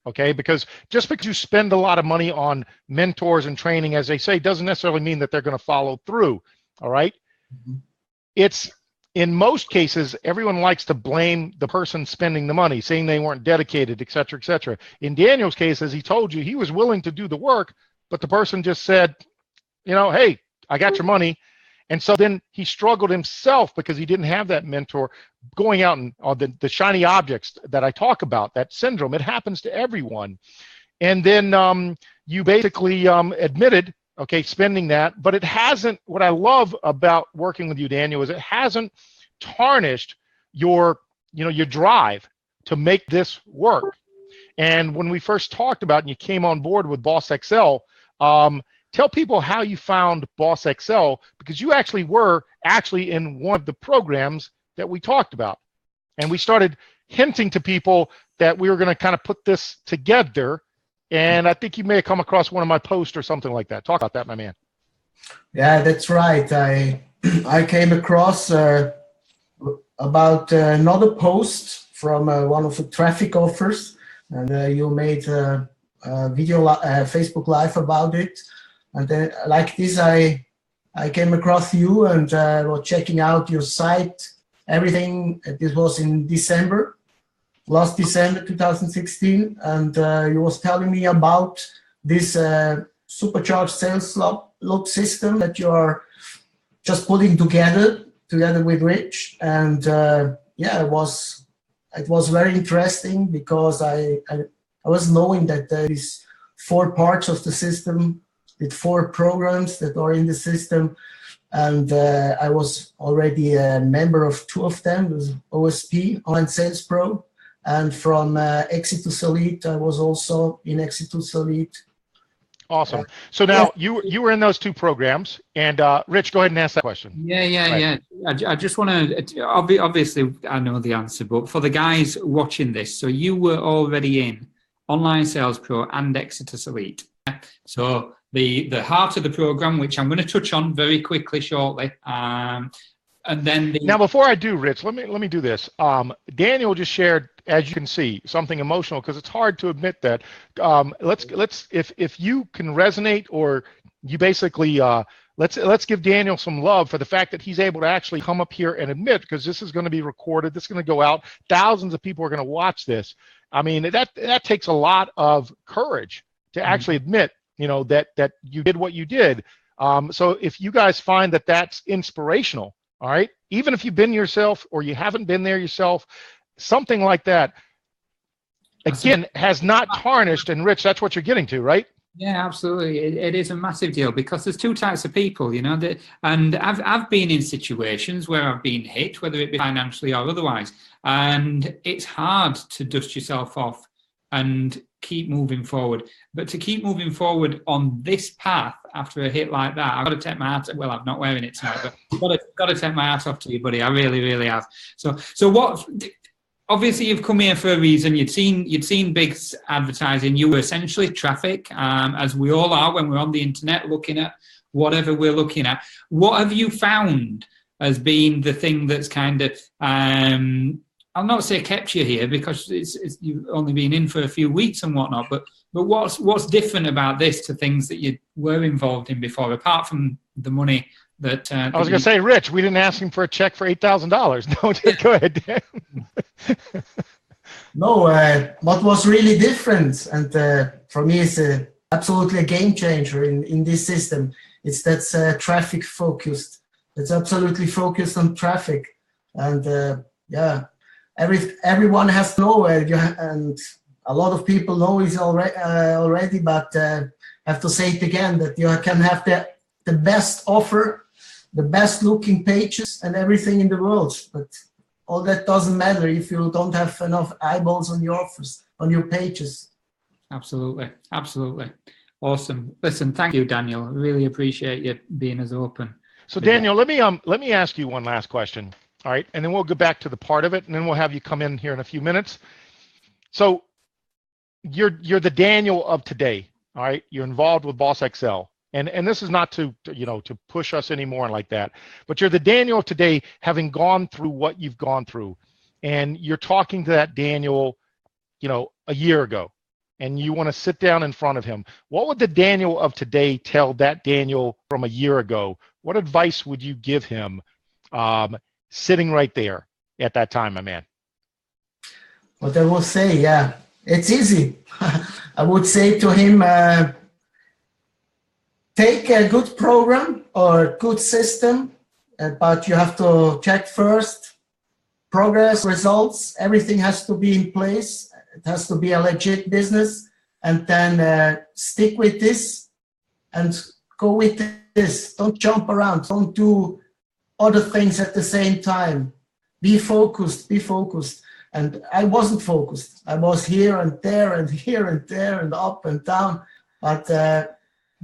Okay, because just because you spend a lot of money on mentors and training, as they say, doesn't necessarily mean that they're going to follow through. All right. Mm-hmm. It's, in most cases, everyone likes to blame the person spending the money, saying they weren't dedicated, et cetera, et cetera. In Daniel's case, as he told you, he was willing to do the work, but the person just said, hey, I got your money. And so then he struggled himself because he didn't have that mentor going out and the shiny objects that I talk about, that syndrome. It happens to everyone. And then you basically admitted, okay, spending that, but it hasn't, what I love about working with you, Daniel, is it hasn't tarnished your drive to make this work. And when we first talked about, and you came on board with Boss XL, tell people how you found Boss XL, because you actually were in one of the programs that we talked about. And we started hinting to people that we were going to kind of put this together. And I think you may have come across one of my posts or something like that. Talk about that, my man. Yeah, that's right. I came across about another post from one of the traffic offers, and you made a video, Facebook Live about it. And then, like this, I came across you and was checking out your site, everything. This was in last December 2016, and you was telling me about this supercharged sales log system that you are just putting together with Rich. And it was very interesting, because I was knowing that there is 4 parts of the system, with 4 programs that are in the system, and I was already a member of 2 of them. It was OSP, Online Sales Pro, and from Exitus Elite, I was also in Exitus Elite. Awesome. So now you were in those 2 programs, and Rich, go ahead and ask that question. Yeah. I just want to, obviously I know the answer, but for the guys watching this, so you were already in Online Sales Pro and Exitus Elite. So the heart of the program, which I'm going to touch on very quickly shortly, and then now before I do, Rich, let me do this. Daniel just shared, as you can see, something emotional, because it's hard to admit that. Let's if you can resonate, or you basically let's give Daniel some love for the fact that he's able to actually come up here and admit, because this is going to be recorded, this is going to go out, thousands of people are going to watch this. I mean, that takes a lot of courage to actually admit, that you did what you did. So if you guys find that that's inspirational, all right, even if you've been yourself or you haven't been there yourself, something like that, again, has not tarnished. And Rich, that's what you're getting to, right? Yeah, absolutely. It is a massive deal, because there's 2 types of people, and I've been in situations where I've been hit, whether it be financially or otherwise, and it's hard to dust yourself off and keep moving forward. But to keep moving forward on this path after a hit like that, I've got to take my hat. Well, I'm not wearing it tonight, but I've got to take my hat off to you, buddy. I really, really have. So what? Obviously, you've come here for a reason. You'd seen big advertising. You were essentially traffic, as we all are when we're on the internet looking at whatever we're looking at. What have you found as being the thing that's kind of, I'll not say kept you here because you've only been in for a few weeks and whatnot, but what's different about this to things that you were involved in before, apart from the money that... I was going to say, Rich, we didn't ask him for a check for $8,000. No, go ahead, Dan. No, what was really different, and for me, it's absolutely a game changer in this system. It's that's traffic focused. It's absolutely focused on traffic, and everyone has to know, and a lot of people know it already, but have to say it again, that you can have the best offer, the best looking pages and everything in the world, but all that doesn't matter if you don't have enough eyeballs on your offers, on your pages. Absolutely. Awesome. Listen, thank you, Daniel. I really appreciate you being as open. So Daniel, let me ask you one last question. All right, and then we'll go back to the part of it, and then we'll have you come in here in a few minutes. So you're the Daniel of today. All right, you're involved with Boss XL. And this is not to push us anymore like that, but you're the Daniel today, having gone through what you've gone through, and you're talking to that Daniel, a year ago, and you want to sit down in front of him. What would the Daniel of today tell that Daniel from a year ago? What advice would you give him, sitting right there at that time, my man? What I will say, it's easy. I would say to him, take a good program or good system, but you have to check first progress, results, everything has to be in place. It has to be a legit business, and then stick with this and go with this. Don't jump around. Don't do other things at the same time. Be focused. And I wasn't focused. I was here and there and here and there and up and down. But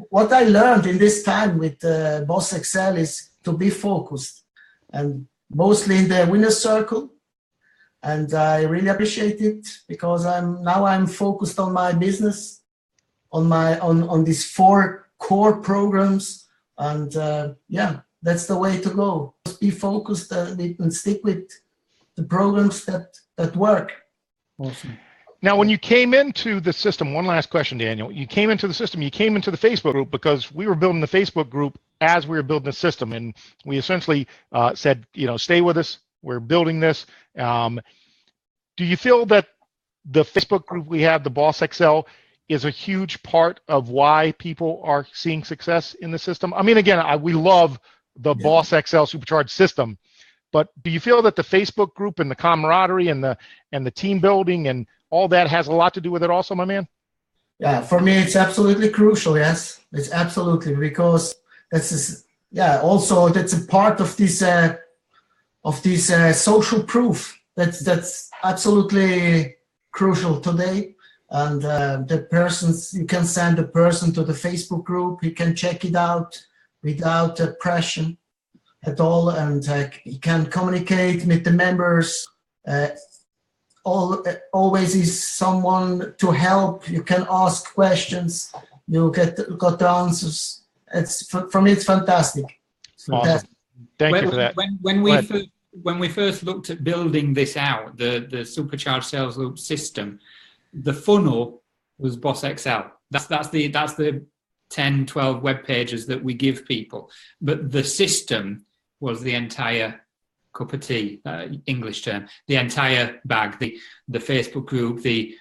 what I learned in this time with Boss XL is to be focused, and mostly in the winner's circle. And I really appreciate it because I'm focused on my business, on these 4 core programs, and that's the way to go. Just be focused and stick with the programs that work. Awesome. Now, when you came into the system, one last question, Daniel. You came into the system, you came into the Facebook group because we were building the Facebook group as we were building the system. And we essentially said, stay with us. We're building this. Do you feel that the Facebook group we have, the Boss XL, is a huge part of why people are seeing success in the system? I mean, again, we love the Boss XL Supercharged system, but do you feel that the Facebook group and the camaraderie and the team building and all that has a lot to do with it also, my man? Yeah, for me, it's absolutely crucial. Yes, it's absolutely, because also that's a part of this social proof. That's absolutely crucial today. And you can send a person to the Facebook group. He can check it out without pressure at all, and he can communicate with the members. Always is someone to help. You can ask questions. You got the answers. For me, it's fantastic. Awesome. Thank you for that. When we first looked at building this out, the Supercharged Sales Loop system, the funnel was Boss XL. That's the 10, 12 web pages that we give people. But the system was the entire cup of tea, English term, the entire bag, the Facebook group, the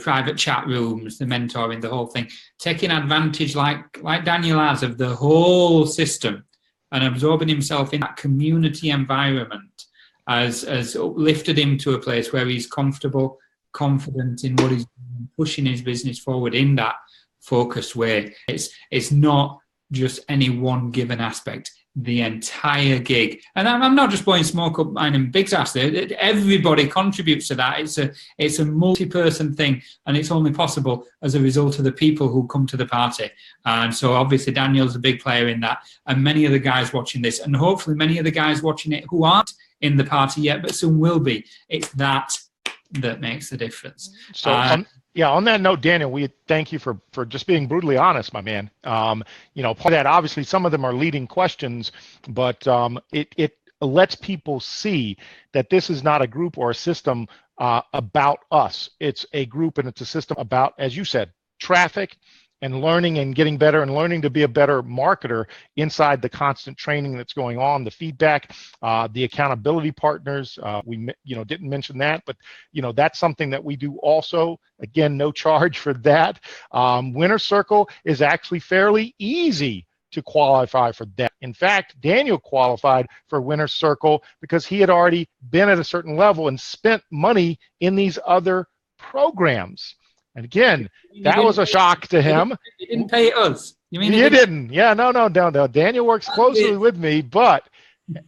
private chat rooms, the mentoring, the whole thing, taking advantage like Daniel has of the whole system and absorbing himself in that community environment has lifted him to a place where he's comfortable, confident in what he's doing, pushing his business forward in that focused way. It's not just any one given aspect. the entire gig. And I'm not just blowing smoke up mine and Big's ass there. Everybody contributes to that. It's a multi-person thing, and it's only possible as a result of the people who come to the party. And so obviously Daniel's a big player in that, and many of the guys watching this, and hopefully many of the guys watching it who aren't in the party yet, but soon will be. It's that makes the difference. So on that note, Daniel, we thank you for just being brutally honest, my man. Part of that, obviously, some of them are leading questions, but it lets people see that this is not a group or a system about us. It's a group and it's a system about, as you said, traffic and learning and getting better and learning to be a better marketer inside the constant training that's going on, the feedback, the accountability partners. We didn't mention that, but that's something that we do also. Again, no charge for that. Winner Circle is actually fairly easy to qualify for that. In fact, Daniel qualified for Winner Circle because he had already been at a certain level and spent money in these other programs. And again, that was a shock to him. He didn't pay us. You mean he didn't? Yeah, no. Daniel works closely with me, but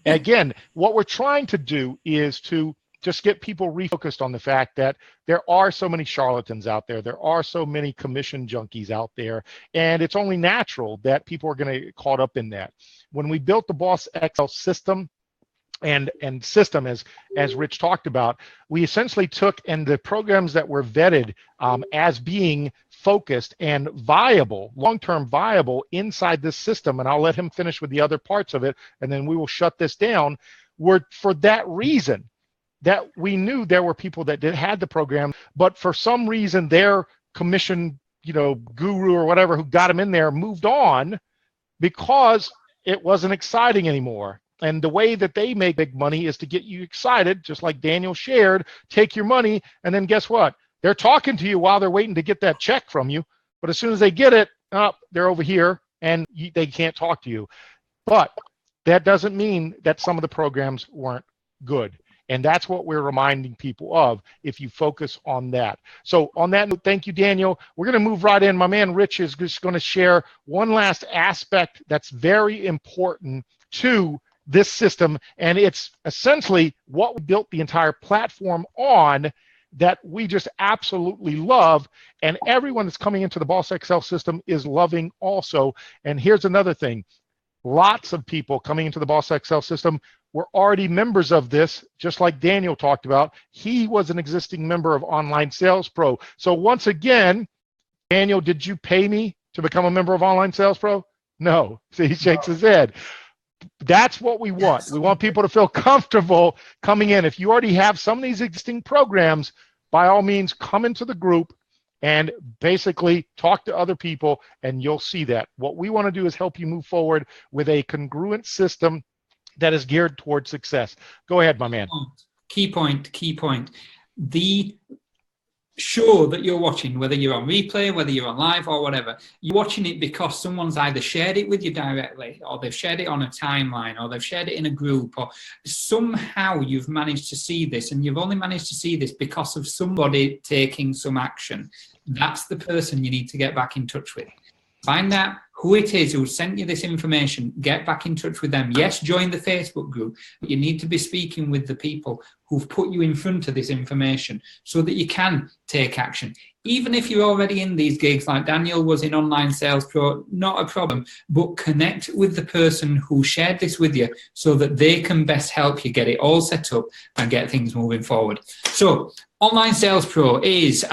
again, what we're trying to do is to just get people refocused on the fact that there are so many charlatans out there. There are so many commission junkies out there, and it's only natural that people are going to get caught up in that. When we built the Boss XL system, and system, as Rich talked about, we essentially took and the programs that were vetted as being focused and viable, long-term viable inside this system, and I'll let him finish with the other parts of it, and then we will shut this down, were for that reason, that we knew there were people that had the program, but for some reason their commission, guru or whatever who got them in there moved on because it wasn't exciting anymore. And the way that they make big money is to get you excited, just like Daniel shared, take your money, and then guess what? They're talking to you while they're waiting to get that check from you. But as soon as they get it, they're over here, and they can't talk to you. But that doesn't mean that some of the programs weren't good. And that's what we're reminding people of if you focus on that. So on that note, thank you, Daniel. We're going to move right in. My man Rich is just going to share one last aspect that's very important to this system, and it's essentially what we built the entire platform on that we just absolutely love, and everyone that's coming into the Boss XL system is loving also. And here's another thing. Lots of people coming into the Boss XL system were already members of this, just like Daniel talked about. He was an existing member of Online Sales Pro. So once again, Daniel, did you pay me to become a member of Online Sales Pro? No. See, he shakes his head. That's what we want. We want people to feel comfortable coming in. If you already have some of these existing programs, by all means, come into the group and basically talk to other people, and you'll see that. What we want to do is help you move forward with a congruent system that is geared towards success. Go ahead, my man. Key point. The show that you're watching, whether you're on replay, whether you're on live or whatever, you're watching it because someone's either shared it with you directly, or they've shared it on a timeline, or they've shared it in a group, or somehow you've managed to see this, and you've only managed to see this because of somebody taking some action. That's the person you need to get back in touch with. Find out who it is who sent you this information, get back in touch with them. Yes, join the Facebook group, but you need to be speaking with the people who've put you in front of this information so that you can take action. Even if you're already in these gigs, like Daniel was in Online Sales Pro, not a problem, but connect with the person who shared this with you so that they can best help you get it all set up and get things moving forward. So Online Sales Pro is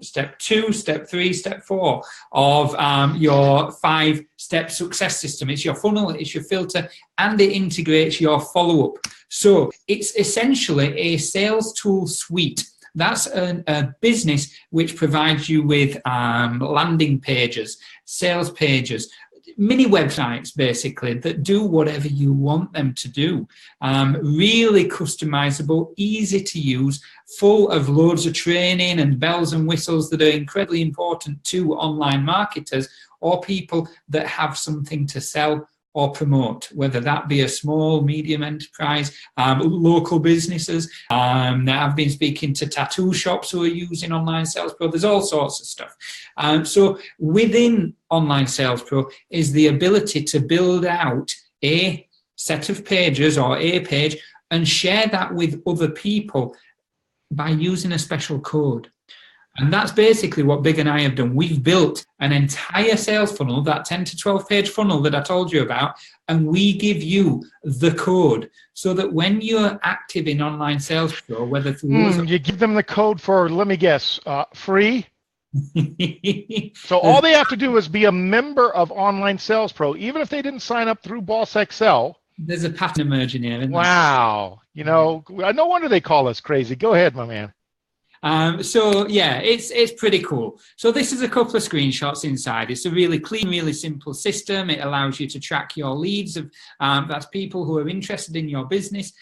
step 2, step 3, step 4 of your 5-step success system. It's your funnel, it's your filter, and it integrates your follow-up. So it's essentially a sales tool suite. That's a business which provides you with landing pages, sales pages, mini websites basically that do whatever you want them to do. Really customizable, easy to use, full of loads of training and bells and whistles that are incredibly important to online marketers or people that have something to sell or promote, whether that be a small, medium enterprise, local businesses. I've been speaking to tattoo shops who are using Online Sales Pro. There's all sorts of stuff. So within Online Sales Pro is the ability to build out a set of pages or a page and share that with other people by using a special code. And that's basically what Big and I have done. We've built an entire sales funnel, that 10 to 12 page funnel that I told you about, and we give you the code so that when you're active in Online Sales Pro, whether through us or You give them the code for, let me guess, free. So all they have to do is be a member of Online Sales Pro, even if they didn't sign up through Boss Excel. there's a pattern emerging here. Isn't there? Wow. You know, no wonder they call us crazy. Go ahead, my man. So yeah, it's pretty cool. So this is a couple of screenshots inside. It's a really clean, really simple system. It allows you to track your leads of that's people who are interested in your business.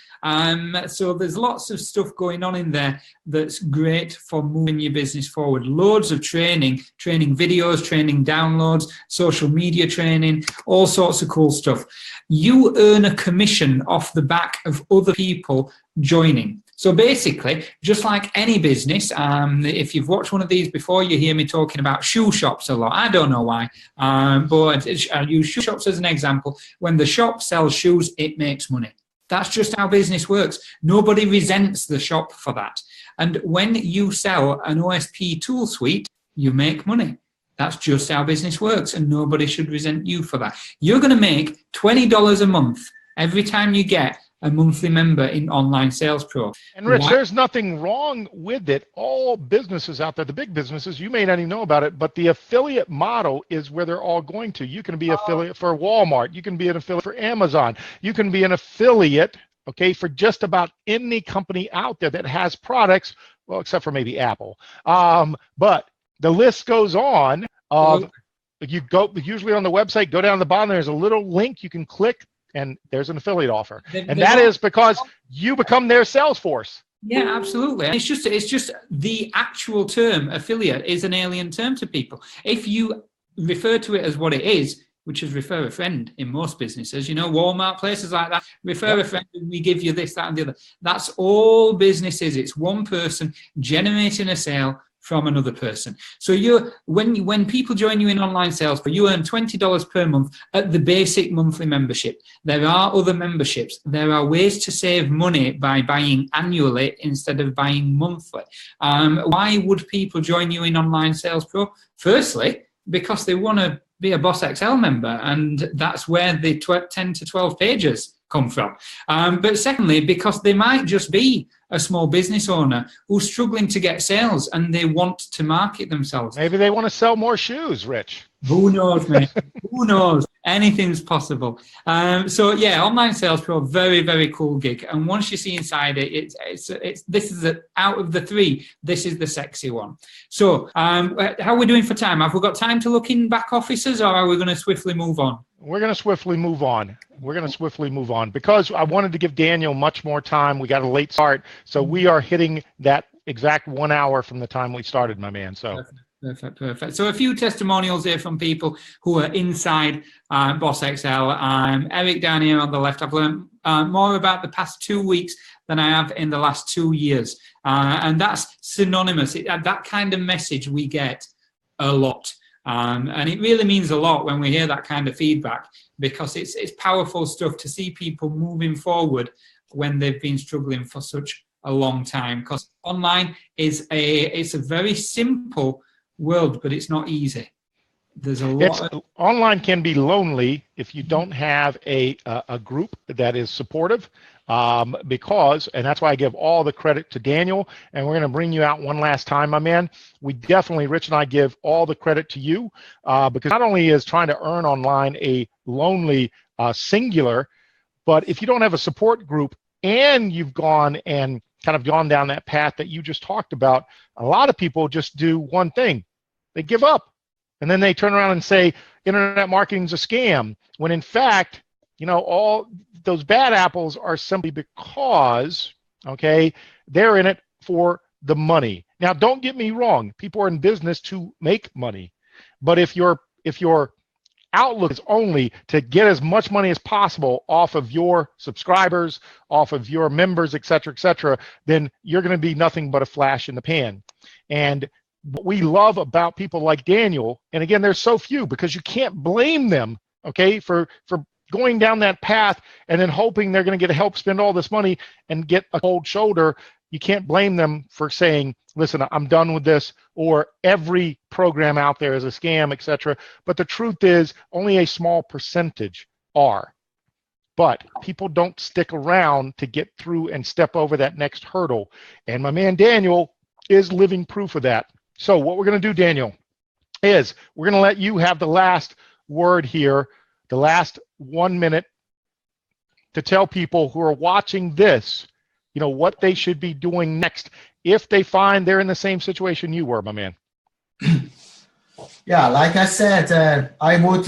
So there's lots of stuff going on in there that's great for moving your business forward. Loads of training videos, training downloads, social media training, all sorts of cool stuff. You earn a commission off the back of other people joining. So basically, just like any business, if you've watched one of these before, you hear me talking about shoe shops a lot. I don't know why, but I use shoe shops as an example. When the shop sells shoes, it makes money. That's just how business works. Nobody resents the shop for that. And when you sell an OSP tool suite, you make money. That's just how business works, and nobody should resent you for that. You're going to make $20 a month every time you get a monthly member in Online Sales Pro. And Rich, there's nothing wrong with it. All businesses out there, the big businesses, you may not even know about it, but the affiliate model is where they're all going to. You can be an affiliate for Walmart. You can be an affiliate for Amazon. You can be an affiliate, okay, for just about any company out there that has products, well, except for maybe Apple. But the list goes on. You go usually on the website, go down to the bottom, there's a little link you can click, and there's an affiliate offer. And that is because you become their sales force. Yeah, absolutely. And it's just the actual term affiliate is an alien term to people. If you refer to it as what it is, which is refer a friend in most businesses, you know, Walmart, places like that, refer a friend and we give you this, that, and the other. That's all business is. It's one person generating a sale from another person. So when people join you in Online Sales Pro, you earn $20 per month at the basic monthly membership. There are other memberships. There are ways to save money by buying annually instead of buying monthly. Why would people join you in Online Sales Pro? Firstly, because they want to be a Boss XL member, and that's where the 10 to 12 pages come from. But secondly, because they might just be a small business owner who's struggling to get sales and they want to market themselves. Maybe they want to sell more shoes, Rich. Who knows, mate? Who knows? Anything's possible. So yeah, Online Sales Pro, very, very cool gig. And once you see inside it, this is out of the three, this is the sexy one. So how are we doing for time? Have we got time to look in back offices, or are we going to swiftly move on? We're going to swiftly move on. Because I wanted to give Daniel much more time. We got a late start, so we are hitting that exact 1 hour from the time we started, my man. So. Perfect. So a few testimonials here from people who are inside Boss XL. Eric down here on the left, I've learned more about the past 2 weeks than I have in the last 2 years. And that's synonymous. That kind of message we get a lot. And it really means a lot when we hear that kind of feedback, because it's powerful stuff to see people moving forward when they've been struggling for such a long time. Because online is it's a very simple world, but it's not easy. There's a lot. Online can be lonely if you don't have a group that is supportive. Because, and that's why I give all the credit to Daniel, and we're going to bring you out one last time, my man. We definitely, Rich and I, give all the credit to you, because not only is trying to earn online a lonely singular, but if you don't have a support group and you've gone and kind of gone down that path that you just talked about, a lot of people just do one thing. They give up, and then they turn around and say internet marketing is a scam, when in fact, you know, all those bad apples are simply because, okay, they're in it for the money. Now, don't get me wrong. People are in business to make money. But if your outlook is only to get as much money as possible off of your subscribers, off of your members, et cetera, then you're going to be nothing but a flash in the pan. And what we love about people like Daniel, and again, there's so few because you can't blame them, okay, for going down that path and then hoping they're going to get help spend all this money and get a cold shoulder, you can't blame them for saying, listen, I'm done with this, or every program out there is a scam, etc. But the truth is only a small percentage are. But people don't stick around to get through and step over that next hurdle. And my man Daniel is living proof of that. So what we're going to do, Daniel, is we're going to let you have the last word here, the last 1 minute, to tell people who are watching this, what they should be doing next if they find they're in the same situation you were, my man. Yeah, like I said, I would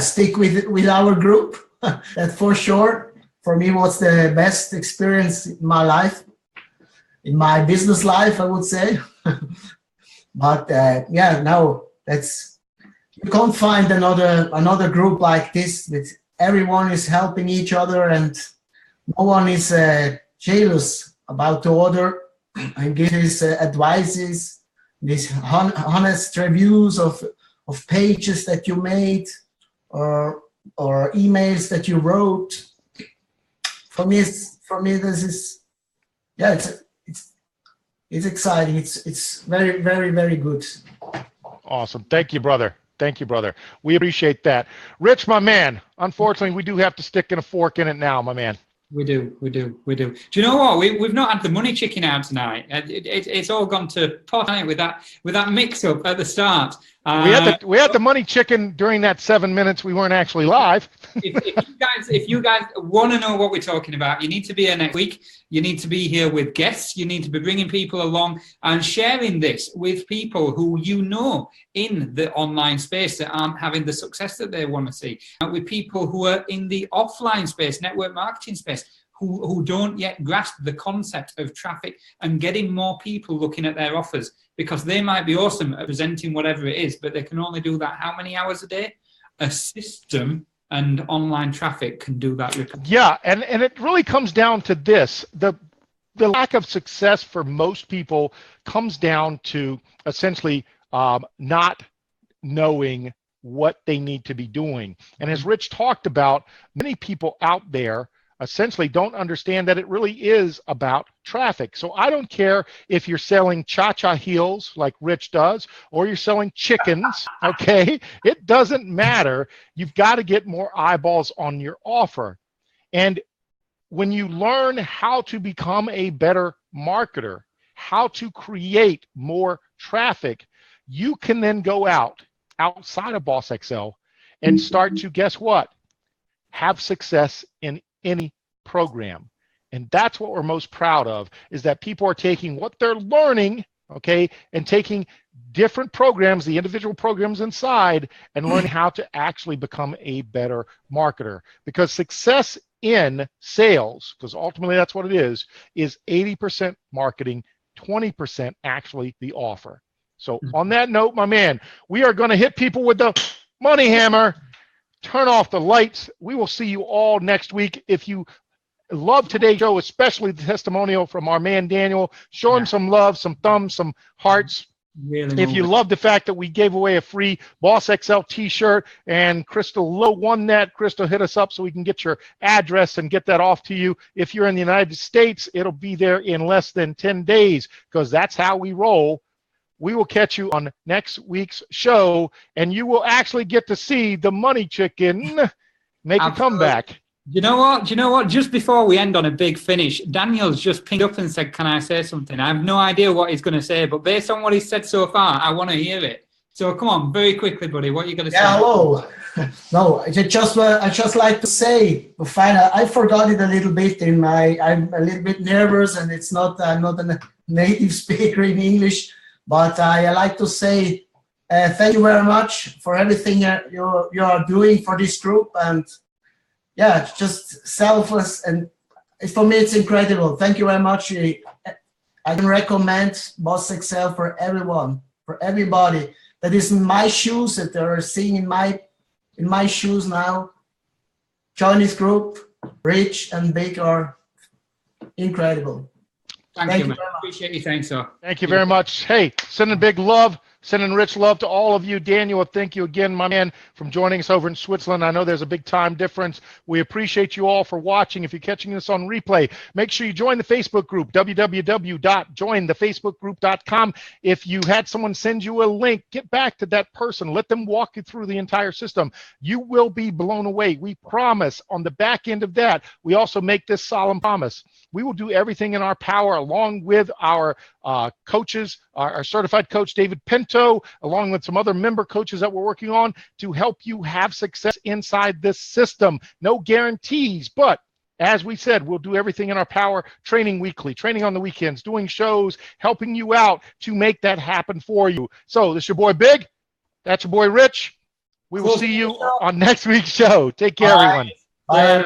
stick with our group. That for sure, for me, was the best experience in my life, in my business life, I would say. But no, you can't find another group like this that everyone is helping each other and no one is jealous about the other and give his advices, these honest reviews of pages that you made or emails that you wrote. For me, this is it's exciting. It's very, very, very good. Awesome. Thank you, brother. Thank you, brother. We appreciate that. Rich, my man, unfortunately, we do have to stick a fork in it now, my man. We do. Do you know what? We've not had the money chicken out tonight. It's all gone to pot with that mix-up at the start. We had the money chicken during that 7 minutes we weren't actually live. if you guys want to know what we're talking about, you need to be here next week. You need to be here with guests. You need to be bringing people along and sharing this with people who in the online space that aren't having the success that they want to see. With people who are in the offline space, network marketing space, who don't yet grasp the concept of traffic and getting more people looking at their offers, because they might be awesome at presenting whatever it is, but they can only do that how many hours a day? A system and online traffic can do that. Yeah, and it really comes down to this. The lack of success for most people comes down to essentially not knowing what they need to be doing. And as Rich talked about, many people out there essentially don't understand that it really is about traffic. So I don't care if you're selling cha-cha heels like Rich does, or you're selling chickens, okay? It doesn't matter. You've got to get more eyeballs on your offer. And when you learn how to become a better marketer, how to create more traffic, you can then go outside of Boss XL and start to, guess what? Have success in any program. And that's what we're most proud of, is that people are taking what they're learning, okay, and taking different programs, the individual programs inside, and learning how to actually become a better marketer. Because success in sales, because ultimately that's what it is 80% marketing, 20% actually the offer. So on that note, my man, we are going to hit people with the money hammer. Turn off the lights. We will see you all next week. If you love today's show, especially the testimonial from our man Daniel, show him some love, some thumbs, some hearts. Really, if you love the fact that we gave away a free Boss XL t-shirt and Crystal Lowe won that, Crystal, hit us up so we can get your address and get that off to you. If you're in the United States, it'll be there in less than 10 days because that's how we roll. We will catch you on next week's show, and you will actually get to see the money chicken make a comeback. You know what? Just before we end on a big finish, Daniel's just pinged up and said, can I say something? I have no idea what he's going to say, but based on what he's said so far, I want to hear it. So come on, very quickly, buddy. What are you going to say? Yeah, hello. No, I just like to say, I forgot it a little bit I'm a little bit nervous, and I'm not a native speaker in English. But I like to say thank you very much for everything you are doing for this group. And yeah, just selfless. And for me, it's incredible. Thank you very much. I can recommend Boss XL for everyone, for everybody that is in my shoes, that they are seeing in my shoes now. Join this group. Rich and Big are incredible. Thank you, man. Appreciate you. Thanks, sir. Thank you very much. Hey, sending big love Sending rich love to all of you. Daniel, thank you again, my man, from joining us over in Switzerland. I know there's a big time difference. We appreciate you all for watching. If you're catching this on replay, make sure you join the Facebook group, www.jointhefacebookgroup.com. If you had someone send you a link, get back to that person. Let them walk you through the entire system. You will be blown away. We promise. On the back end of that, we also make this solemn promise. We will do everything in our power, along with our coaches, our certified coach, David Pinto, along with some other member coaches that we're working on, to help you have success inside this system. No guarantees, but as we said, we'll do everything in our power, training weekly, training on the weekends, doing shows, helping you out to make that happen for you. So this is your boy Big. That's your boy Rich. We will see you on next week's show. Take care, everyone. Bye.